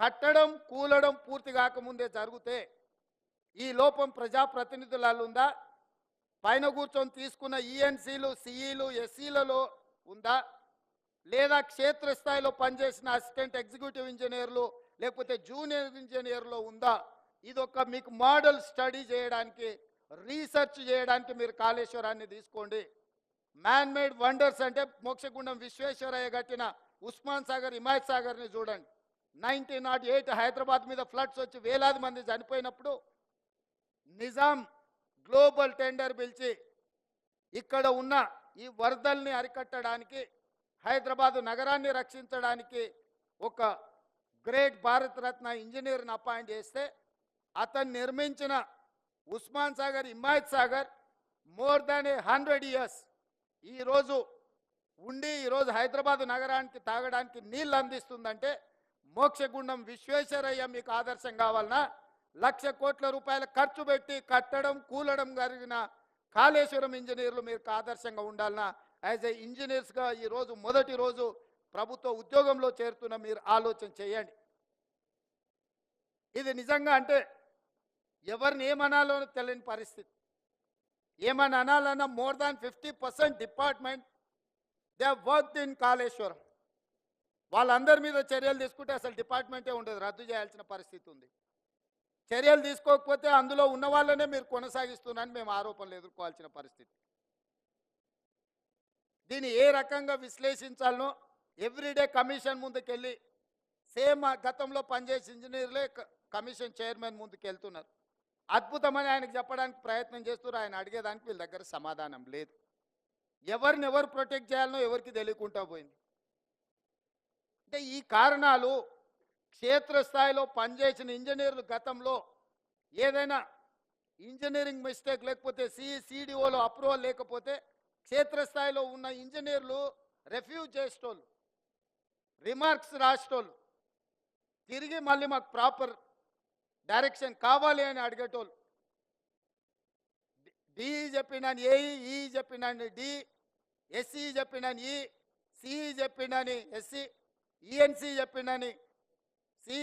కట్టడం, కూలడం పూర్తి కాకముందే జరిగితే ఈ లోపం ప్రజాప్రతినిధులలో ఉందా? పైన కూర్చొని తీసుకున్న ఈఎన్సీలు, సిఈలు, ఎస్సీలలో ఉందా? లేదా క్షేత్రస్థాయిలో పనిచేసిన అసిస్టెంట్ ఎగ్జిక్యూటివ్ ఇంజనీర్లు లేకపోతే జూనియర్ ఇంజనీర్లో ఉందా? ఇదొక మీకు మోడల్ స్టడీ చేయడానికి, రీసెర్చ్ చేయడానికి మీరు కాళేశ్వరాన్ని తీసుకోండి. మ్యాన్మేడ్ వండర్స్ అంటే మోక్షగుండం విశ్వేశ్వరయ్య కట్టిన ఉస్మాన్ సాగర్, హిమాయత్ సాగర్ని చూడండి. 1908 హైదరాబాద్ మీద ఫ్లడ్స్ వచ్చి వేలాది మంది చనిపోయినప్పుడు నిజాం గ్లోబల్ టెండర్ పిలిచి ఇక్కడ ఉన్న ఈ వరదల్ని అరికట్టడానికి, హైదరాబాదు నగరాన్ని రక్షించడానికి ఒక గ్రేట్ భారతరత్న ఇంజనీర్ని అపాయింట్ చేస్తే అతను నిర్మించిన Osman Sagar, Himayat Sagar more than 100 years ఈరోజు ఉండి ఈరోజు హైదరాబాదు నగరానికి తాగడానికి నీళ్ళు అందిస్తుందంటే మోక్షగుండం విశ్వేశ్వరయ్య మీకు ఆదర్శం కావాలన్నా? 1,00,000 కోట్ల రూపాయల ఖర్చు పెట్టి కట్టడం, కూలడం జరిగిన కాళేశ్వరం ఇంజనీర్లు మీకు ఆదర్శంగా ఉండాలన్నా? యాజ్ ఏ ఇంజనీర్స్గా ఈరోజు మొదటి రోజు ప్రభుత్వ ఉద్యోగంలో చేరుతున్న మీరు ఆలోచన చేయండి. ఇది నిజంగా అంటే ఎవరిని ఏమనాలో తెలియని పరిస్థితి. ఏమని అనాలన్నా more than 50% department they have worked in Kaleshwaram. వాళ్ళందరి మీద చర్యలు తీసుకుంటే అసలు డిపార్ట్మెంటే ఉండదు, రద్దు చేయాల్సిన పరిస్థితి ఉంది. చర్యలు తీసుకోకపోతే అందులో ఉన్న వాళ్ళనే మీరు కొనసాగిస్తున్నారని మేము ఆరోపణలు ఎదుర్కోవాల్సిన పరిస్థితి. దీన్ని ఏ రకంగా విశ్లేషించాలనో ఎవ్రీడే కమిషన్ ముందుకెళ్ళి సేమ్ గతంలో పనిచేసే ఇంజనీర్లే కమిషన్ చైర్మన్ ముందుకు వెళ్తున్నారు. అద్భుతమని ఆయనకు చెప్పడానికి ప్రయత్నం చేస్తున్నారు. ఆయన అడిగేదానికి వీళ్ళ దగ్గర సమాధానం లేదు. ఎవరిని ఎవరు ప్రొటెక్ట్ చేయాలనో ఎవరికి తెలియకుండా పోయింది. అంటే ఈ కారణాలు క్షేత్రస్థాయిలో పనిచేసిన ఇంజనీర్లు గతంలో ఏదైనా ఇంజనీరింగ్ మిస్టేక్ లేకపోతే సిడిఓలో అప్రూవల్ లేకపోతే క్షేత్రస్థాయిలో ఉన్న ఇంజనీర్లు రెఫ్యూజ్ చేసేటోళ్ళు, రిమార్క్స్ రాసేటోళ్ళు, తిరిగి మళ్ళీ మాకు ప్రాపర్ డైరెక్షన్ కావాలి అని అడిగేటోళ్ళు. డిఈ చెప్పినాను ఏఈ, ఈ చెప్పినాను డి, ఎస్ఈ చెప్పినాను ఈ, సిఈ చెప్పినాను ఎస్సి, ఈఎన్సి చెప్పినాను సి,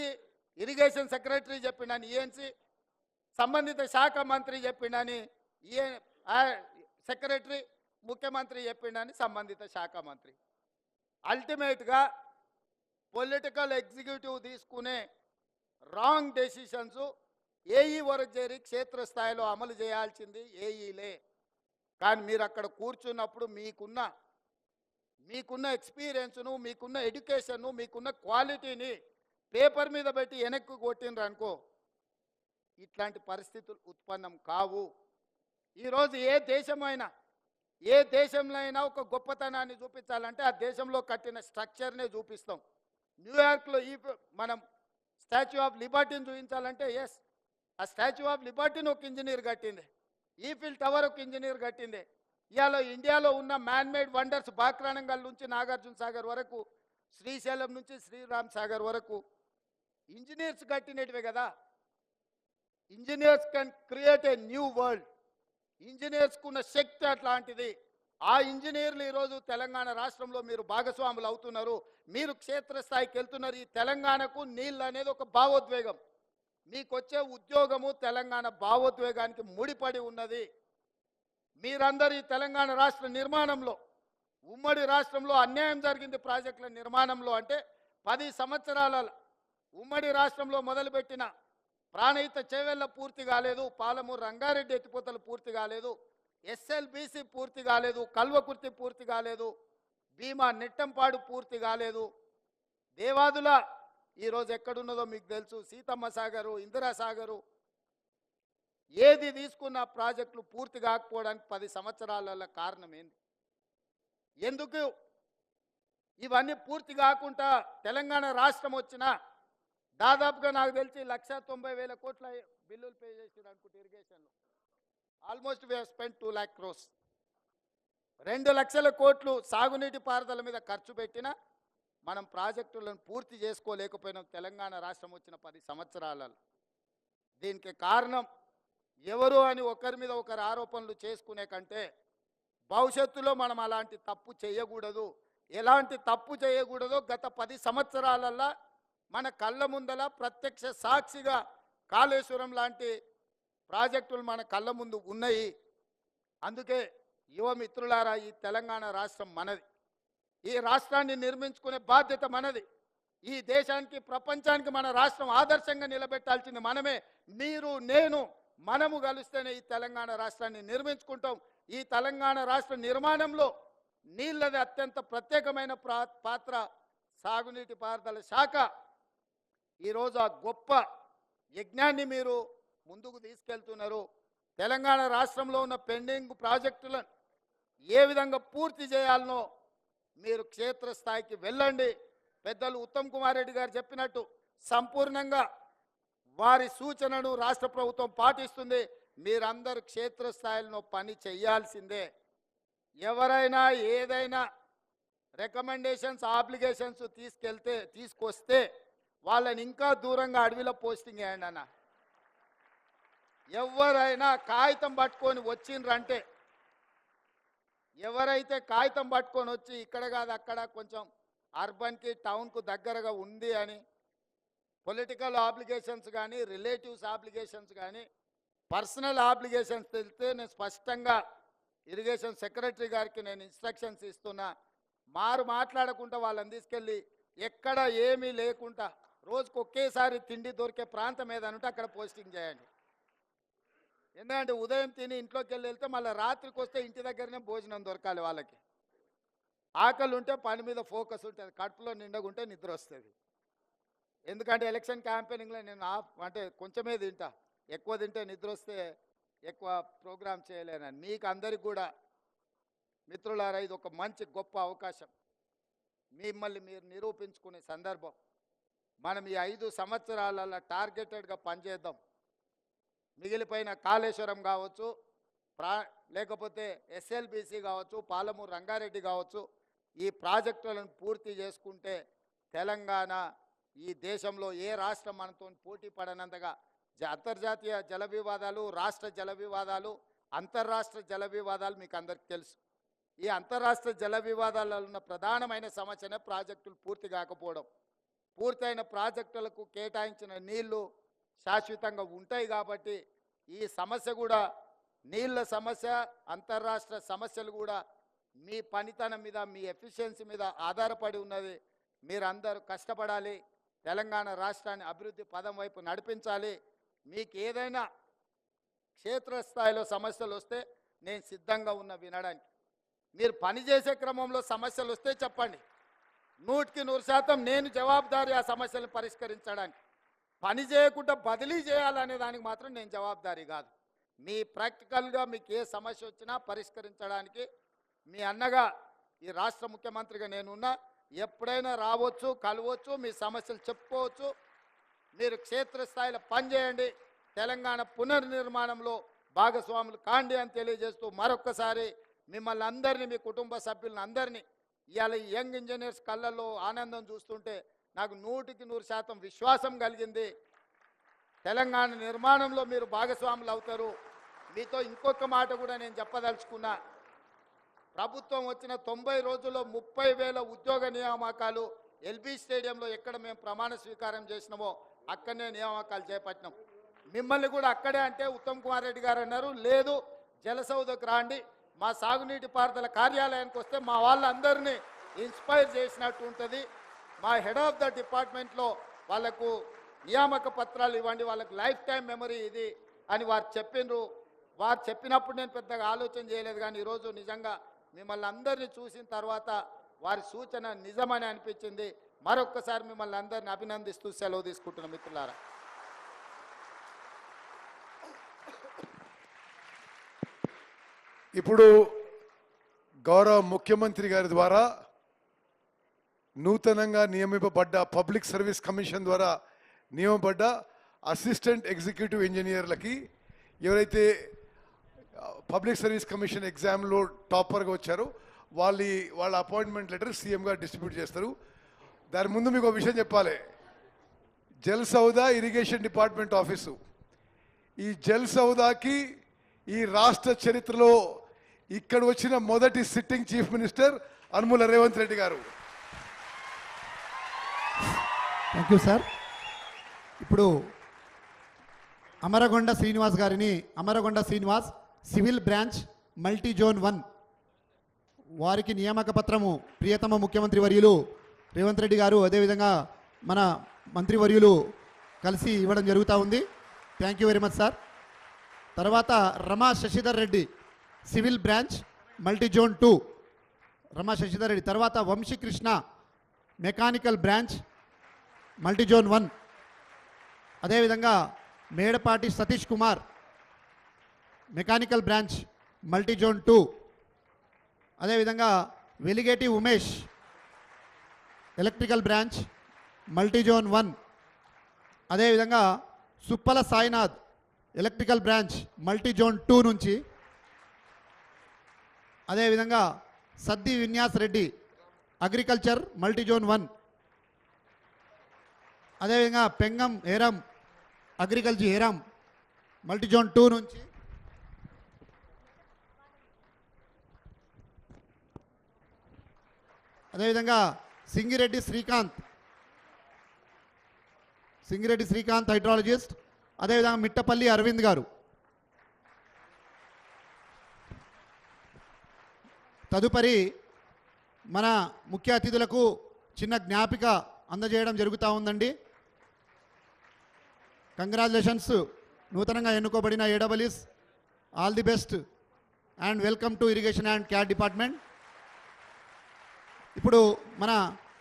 ఇరిగేషన్ సెక్రటరీ చెప్పినాను ఈఎన్సి, సంబంధిత శాఖ మంత్రి చెప్పినాను సెక్రటరీ, ముఖ్యమంత్రి చెప్పినాను సంబంధిత శాఖ మంత్రి. అల్టిమేట్గా పొలిటికల్ ఎగ్జిక్యూటివ్ తీసుకునే రాంగ్ డెసిషన్స్ ఏఈ వరకు చేరి క్షేత్రస్థాయిలో అమలు చేయాల్సింది ఏఈలే. కానీ మీరు అక్కడ కూర్చున్నప్పుడు మీకున్న ఎక్స్పీరియన్స్ను, మీకున్న ఎడ్యుకేషన్ను, మీకున్న క్వాలిటీని పేపర్ మీద పెట్టి వెనక్కి కొట్టినరు అనుకో, ఇట్లాంటి పరిస్థితులు ఉత్పన్నం కావు. ఈరోజు ఏ దేశంలో అయినా ఒక గొప్పతనాన్ని చూపించాలంటే ఆ దేశంలో కట్టిన స్ట్రక్చర్నే చూపిస్తాం. న్యూయార్క్లో మనం స్టాచ్యూ ఆఫ్ లిబర్టీని చూపించాలంటే ఎస్, ఆ స్టాచ్యూ ఆఫ్ లిబర్టీని ఒక ఇంజనీర్ కట్టింది, ఈఫిల్ టవర్ ఒక ఇంజనీర్ కట్టింది. ఇవాళ ఇండియాలో ఉన్న మ్యాన్మేడ్ వండర్స్ బాక్రానంగల్ నుంచి నాగార్జున సాగర్ వరకు, శ్రీశైలం నుంచి శ్రీరామ్ సాగర్ వరకు ఇంజనీర్స్ కట్టినటివే కదా. Engineers can create a new world. ఇంజనీర్స్కున్న శక్తి అట్లాంటిది. ఆ ఇంజనీర్లు ఈరోజు తెలంగాణ రాష్ట్రంలో మీరు భాగస్వాములు అవుతున్నారు, మీరు క్షేత్రస్థాయికి వెళ్తున్నారు. ఈ తెలంగాణకు నీళ్ళు అనేది ఒక భావోద్వేగం. మీకు వచ్చే ఉద్యోగము తెలంగాణ భావోద్వేగానికి ముడిపడి ఉన్నది. మీరందరూ ఈ తెలంగాణ రాష్ట్ర నిర్మాణంలో, ఉమ్మడి రాష్ట్రంలో అన్యాయం జరిగింది ప్రాజెక్టుల నిర్మాణంలో. అంటే 10 సంవత్సరాల ఉమ్మడి రాష్ట్రంలో మొదలుపెట్టిన ప్రాణహిత చేవెళ్ళ పూర్తి కాలేదు, పాలమూరు రంగారెడ్డి ఎత్తిపోతలు పూర్తి కాలేదు, ఎస్ఎల్బీసీ పూర్తి కాలేదు, కల్వకుర్తి పూర్తి కాలేదు, భీమా నెట్టంపాడు పూర్తి కాలేదు, దేవాదుల ఈరోజు ఎక్కడున్నదో మీకు తెలుసు, సీతమ్మ సాగరు, ఇందిరా సాగరు, ఏది తీసుకున్న ప్రాజెక్టులు పూర్తి కాకపోవడానికి 10 సంవత్సరాల కారణం ఏంది? ఎందుకు ఇవన్నీ పూర్తి కాకుండా తెలంగాణ రాష్ట్రం వచ్చినా దాదాపుగా నాకు తెలిసి 1,90,000 కోట్ల బిల్లులు పే చేసారు అనుకుంటే ఇరిగేషన్లో. Almost we have spent 2 lakh crores. 2 లక్షల కోట్లు సాగునీటి పారుదల మీద ఖర్చు పెట్టినా మనం ప్రాజెక్టులను పూర్తి చేసుకోలేకపోయినాం తెలంగాణ రాష్ట్రం వచ్చిన 10 సంవత్సరాలలో. దీనికి కారణం ఎవరు అని ఒకరి మీద ఒకరు ఆరోపణలు చేసుకునే కంటే భవిష్యత్తులో మనం అలాంటి తప్పు చేయకూడదు. ఎలాంటి తప్పు చేయకూడదో గత 10 సంవత్సరాలల్లో మన కళ్ళ ముందల ప్రత్యక్ష సాక్షిగా కాళేశ్వరం లాంటి ప్రాజెక్టులు మన కళ్ళ ముందు ఉన్నాయి. అందుకే యువ మిత్రులారా, ఈ తెలంగాణ రాష్ట్రం మనది. ఈ రాష్ట్రాన్ని నిర్మించుకునే బాధ్యత మనది. ఈ దేశానికి, ప్రపంచానికి మన రాష్ట్రం ఆదర్శంగా నిలబెట్టాల్సింది మనమే. మీరు, నేను, మనము కలిస్తేనే ఈ తెలంగాణ రాష్ట్రాన్ని నిర్మించుకుంటాం. ఈ తెలంగాణ రాష్ట్ర నిర్మాణంలో నీళ్ళది అత్యంత ప్రత్యేకమైన పాత్ర. సాగునీటి పారుదల శాఖ ఈరోజు ఆ గొప్ప యజ్ఞాన్ని మీరు ముందుకు తీసుకెళ్తున్నారు. తెలంగాణ రాష్ట్రంలో ఉన్న పెండింగ్ ప్రాజెక్టులను ఏ విధంగా పూర్తి చేయాలనో మీరు క్షేత్రస్థాయికి వెళ్ళండి. పెద్దలు ఉత్తమ్ కుమార్ రెడ్డి గారు చెప్పినట్టు సంపూర్ణంగా వారి సూచనను రాష్ట్ర ప్రభుత్వం పాటిస్తుంది. మీరందరూ క్షేత్రస్థాయిలో పని చేయాల్సిందే. ఎవరైనా ఏదైనా రికమెండేషన్స్, ఆబ్లిగేషన్స్ తీసుకొస్తే వాళ్ళని ఇంకా దూరంగా అడవిలో పోస్టింగ్ వేయండి అన్న. ఎవరైనా కాగితం పట్టుకొని వచ్చిండ్రంటే, ఎవరైతే కాగితం పట్టుకొని వచ్చి ఇక్కడ కాదు అక్కడ కొంచెం అర్బన్కి, టౌన్కు దగ్గరగా ఉంది అని పొలిటికల్ ఆబ్లిగేషన్స్ కానీ, రిలేటివ్స్ ఆబ్లిగేషన్స్ కానీ, పర్సనల్ ఆబ్లిగేషన్స్ తెలిస్తే నేను స్పష్టంగా ఇరిగేషన్ సెక్రటరీ గారికి నేను ఇన్స్ట్రక్షన్స్ ఇస్తున్నా. మాట్లాడకుండా వాళ్ళని తీసుకెళ్ళి ఎక్కడ ఏమీ లేకుండా రోజుకు ఒకేసారి తిండి దొరికే ప్రాంతం ఏదనంటే అక్కడ పోస్టింగ్ చేయండి. ఎందుకంటే ఉదయం తిని ఇంట్లోకి వెళ్తే మళ్ళీ రాత్రికి వస్తే ఇంటి దగ్గరనే భోజనం దొరకాలి వాళ్ళకి. ఆకలి ఉంటే పని మీద ఫోకస్ ఉంటుంది, కడుపులో నిండగుంటే నిద్ర వస్తుంది. ఎందుకంటే ఎలక్షన్ క్యాంపెయినింగ్లో నేను అంటే కొంచెమే తింటా, ఎక్కువ తింటే నిద్ర వస్తే ఎక్కువ ప్రోగ్రామ్ చేయలేనని. మీకు అందరికి కూడా మిత్రులారా, ఇది ఒక మంచి గొప్ప అవకాశం. మిమ్మల్ని మీరు నిరూపించుకునే సందర్భం. మనం ఈ 5 సంవత్సరాలలో టార్గెటెడ్గా పనిచేద్దాం. మిగిలిపోయిన కాళేశ్వరం కావచ్చు, లేకపోతే ఎస్ఎల్బిసి కావచ్చు, పాలమూరు రంగారెడ్డి కావచ్చు, ఈ ప్రాజెక్టులను పూర్తి చేసుకుంటే తెలంగాణ ఈ దేశంలో ఏ రాష్ట్రం మనతో పోటీ పడనంతగా అంతర్జాతీయ జల వివాదాలు, రాష్ట్ర జల వివాదాలు, అంతర్రాష్ట్ర జల వివాదాలు మీకు అందరికీ తెలుసు. ఈ అంతర్రాష్ట్ర జల వివాదాలలో ఉన్న ప్రధానమైన సమస్యనే ప్రాజెక్టులు పూర్తి కాకపోవడం. పూర్తయిన ప్రాజెక్టులకు కేటాయించిన నీళ్లు శాశ్వతంగా ఉంటాయి కాబట్టి ఈ సమస్య కూడా, నీళ్ళ సమస్య, అంతర్రాష్ట్ర సమస్యలు కూడా మీ పనితనం మీద, మీ ఎఫిషియన్సీ మీద ఆధారపడి ఉన్నది. మీరందరూ కష్టపడాలి, తెలంగాణ రాష్ట్రాన్ని అభివృద్ధి పదం వైపు నడిపించాలి. మీకు ఏదైనా క్షేత్రస్థాయిలో సమస్యలు వస్తే నేను సిద్ధంగా ఉన్న వినడానికి. మీరు పనిచేసే క్రమంలో సమస్యలు వస్తే చెప్పండి, 100% నేను జవాబుదారీ ఆ సమస్యలను పరిష్కరించడానికి. పని చేయకుండా బదిలీ చేయాలనే దానికి మాత్రం నేను జవాబుదారీ కాదు. మీ ప్రాక్టికల్గా మీకు ఏ సమస్య వచ్చినా పరిష్కరించడానికి మీ అన్నగా, ఈ రాష్ట్ర ముఖ్యమంత్రిగా నేనున్నా. ఎప్పుడైనా రావచ్చు, కలవచ్చు, మీ సమస్యలు చెప్పుకోవచ్చు. మీరు క్షేత్రస్థాయిలో పనిచేయండి, తెలంగాణ పునర్నిర్మాణంలో భాగస్వాములు కాండి అని తెలియజేస్తూ మరొక్కసారి మిమ్మల్ని అందరినీ, మీ కుటుంబ సభ్యులను అందరినీ, ఇవాళ ఈ యంగ్ ఇంజనీర్స్ కళ్ళల్లో ఆనందం చూస్తుంటే నాకు 100% విశ్వాసం కలిగింది. తెలంగాణ నిర్మాణంలో మీరు భాగస్వాములు అవుతారు. మీతో ఇంకొక మాట కూడా నేను చెప్పదలుచుకున్నా. ప్రభుత్వం వచ్చిన 90 రోజుల్లో 30,000 ఉద్యోగ నియామకాలు ఎల్బీ స్టేడియంలో ఎక్కడ మేము ప్రమాణ స్వీకారం చేసినామో అక్కడనే నియామకాలు చేపట్టినాం. మిమ్మల్ని కూడా అక్కడే అంటే ఉత్తమ్ కుమార్ రెడ్డి గారు అన్నారు, లేదు జలసౌధకు రాండి, మా సాగునీటి పారుదల కార్యాలయానికి వస్తే మా వాళ్ళందరినీ ఇన్స్పైర్ చేసినట్టు ఉంటుంది. మా హెడ్ ఆఫ్ ద డిపార్ట్మెంట్లో వాళ్ళకు నియామక పత్రాలు ఇవ్వండి, వాళ్ళకు లైఫ్ టైం మెమరీ ఇది అని వారు చెప్పిండ్రు. వారు చెప్పినప్పుడు నేను పెద్దగా ఆలోచన చేయలేదు, కానీ ఈరోజు నిజంగా మిమ్మల్ని అందరినీ చూసిన తర్వాత వారి సూచన నిజమని అనిపించింది. మరొక్కసారి మిమ్మల్ని అందరిని అభినందిస్తూ సెలవు తీసుకుంటున్న మిత్రులారా. ఇప్పుడు గౌరవ ముఖ్యమంత్రి గారి ద్వారా నూతనంగా నియమింపబడ్డ పబ్లిక్ సర్వీస్ కమిషన్ ద్వారా నియమింపబడ్డ అసిస్టెంట్ ఎగ్జిక్యూటివ్ ఇంజనీర్లకి, ఎవరైతే పబ్లిక్ సర్వీస్ కమిషన్ ఎగ్జామ్లో టాపర్గా వచ్చారో వాళ్ళ అపాయింట్మెంట్ లెటర్ సీఎం గారు డిస్ట్రిబ్యూట్ చేస్తారు. దాని ముందు మీకు ఒక విషయం చెప్పాలి. Jal Saudha irrigation department office, ఈ జల్ సౌదాకి ఈ రాష్ట్ర చరిత్రలో ఇక్కడ వచ్చిన మొదటి sitting chief minister Anumula Revanth Reddy గారు. Thank you sir. ఇప్పుడు అమరగొండ శ్రీనివాస్ గారిని, Amaragonda Srinivas civil branch multi zone 1 వారికి నియామక పత్రము ప్రియతమ ముఖ్యమంత్రి వర్యులు రేవంత్ రెడ్డి గారు, అదేవిధంగా మన మంత్రివర్యులు కలిసి ఇవ్వడం జరుగుతూ ఉంది. Thank you very much sir. తర్వాత Rama Sasidhar Reddy civil branch multi zone 2 Rama Sasidhar Reddy. తర్వాత Vamsikrishna mechanical branch multi zone 1. అదేవిధంగా Medapati Satish Kumar mechanical branch multi zone 2. అదేవిధంగా Veligeti Umesh electrical branch multi zone 1. అదేవిధంగా Suppala Sainath electrical branch multi zone 2 నుంచి. అదేవిధంగా Saddi Vinyas Reddy agriculture multi zone 1. అదేవిధంగా Pengam Heram agriculture Heram multi zone 2 నుంచి. అదేవిధంగా సింగిరెడ్డి శ్రీకాంత్ హైడ్రాలజిస్ట్. అదేవిధంగా మిట్టపల్లి అరవింద్ గారు. తదుపరి మన ముఖ్య అతిథులకు చిన్న జ్ఞాపిక అందజేయడం జరుగుతూ ఉందండి. కంగ్రాచులేషన్స్ నూతనంగా ఎన్నుకోబడిన ఏడబ్ల్యూస్, all the best and welcome to irrigation and CAD department. ఇప్పుడు మన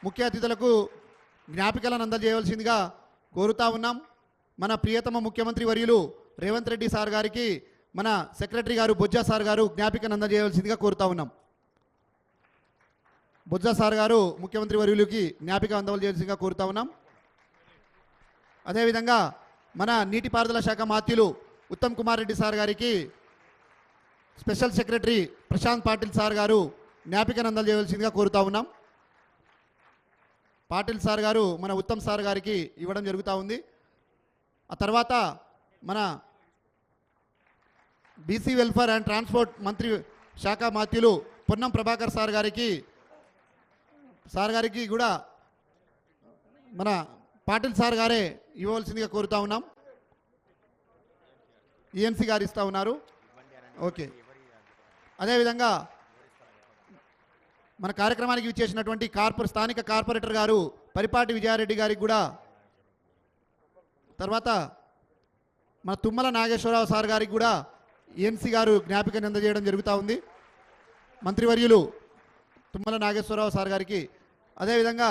ముఖ్య అతిథులకు జ్ఞాపికలను అందజేయవలసిందిగా కోరుతా ఉన్నాం. మన ప్రియతమ ముఖ్యమంత్రి వర్యులు రేవంత్ రెడ్డి సార్ గారికి మన సెక్రటరీ గారు బొజ్జా సార్ గారు జ్ఞాపికను అందజేయవలసిందిగా కోరుతా ఉన్నాం. బొజ్జా సార్ గారు ముఖ్యమంత్రి వర్యులకి జ్ఞాపిక అందజేయవలసిందిగా కోరుతా ఉన్నాం. అదేవిధంగా మన నీటిపారుదల శాఖ మాత్యులు ఉత్తమ్ కుమార్ రెడ్డి సార్ గారికి special secretary Prashant Patil sir గారు జ్ఞాపికను అందజేయవలసిందిగా కోరుతా ఉన్నాం. పాటిల్ సార్ గారు మన ఉత్తమ్ సార్ గారికి ఇవ్వడం జరుగుతూ ఉంది. ఆ తర్వాత మన బీసీ వెల్ఫేర్ అండ్ ట్రాన్స్పోర్ట్ మంత్రి శాఖ మాత్యులు పొన్నం ప్రభాకర్ సార్ గారికి కూడా మన పాటిల్ సార్ గారే ఇవ్వవలసిందిగా కోరుతా ఉన్నాం. ఈఎన్సీ గారు ఇస్తూ ఉన్నారు. ఓకే. అదేవిధంగా మన కార్యక్రమానికి విచ్చేసినటువంటి స్థానిక కార్పొరేటర్ గారు పరిపాటి విజయారెడ్డి గారికి కూడా, తర్వాత మన తుమ్మల నాగేశ్వరరావు సార్ గారికి కూడా ఈఎన్సీ గారు జ్ఞాపికను అందజేయడం జరుగుతూ ఉంది. మంత్రివర్యులు తుమ్మల నాగేశ్వరరావు సార్ గారికి. అదేవిధంగా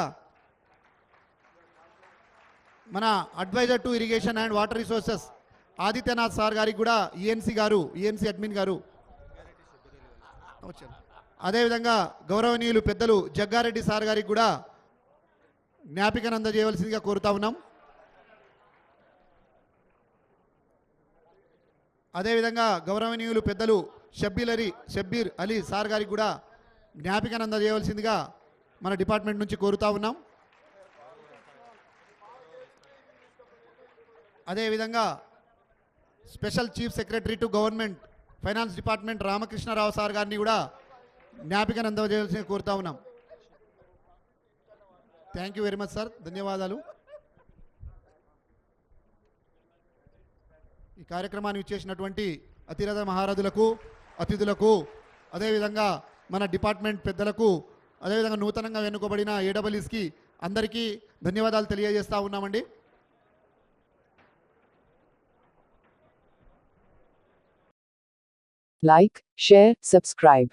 మన advisor to irrigation and water resources Adityanath sir గారికి కూడా ఈఎన్సీ అడ్మిన్ గారు వచ్చారు. అదేవిధంగా గౌరవనీయులు పెద్దలు జగ్గారెడ్డి సార్ గారికి కూడా జ్ఞాపికను అందజేయవలసిందిగా కోరుతా ఉన్నాం. అదేవిధంగా గౌరవనీయులు పెద్దలు షబ్బీర్ అలీ సార్ గారికి కూడా జ్ఞాపికను అందజేయవలసిందిగా మన డిపార్ట్మెంట్ నుంచి కోరుతా ఉన్నాం. అదేవిధంగా special chief secretary to government finance department Ramakrishna Rao sir గారిని కూడా జ్ఞాపికను అందజేయవలసిందిగా కోరుతా ఉన్నాం. Thank you very much sir, ధన్యవాదాలు. ఈ కార్యక్రమాన్ని ఇచ్చేసినటువంటి అతిరథ మహారథులకు, అతిథులకు, అదేవిధంగా మన డిపార్ట్మెంట్ పెద్దలకు, అదేవిధంగా నూతనంగా ఎన్నుకోబడిన ఏడబ్ల్యూస్కి అందరికీ ధన్యవాదాలు తెలియజేస్తూ ఉన్నామండి. Like, share, subscribe.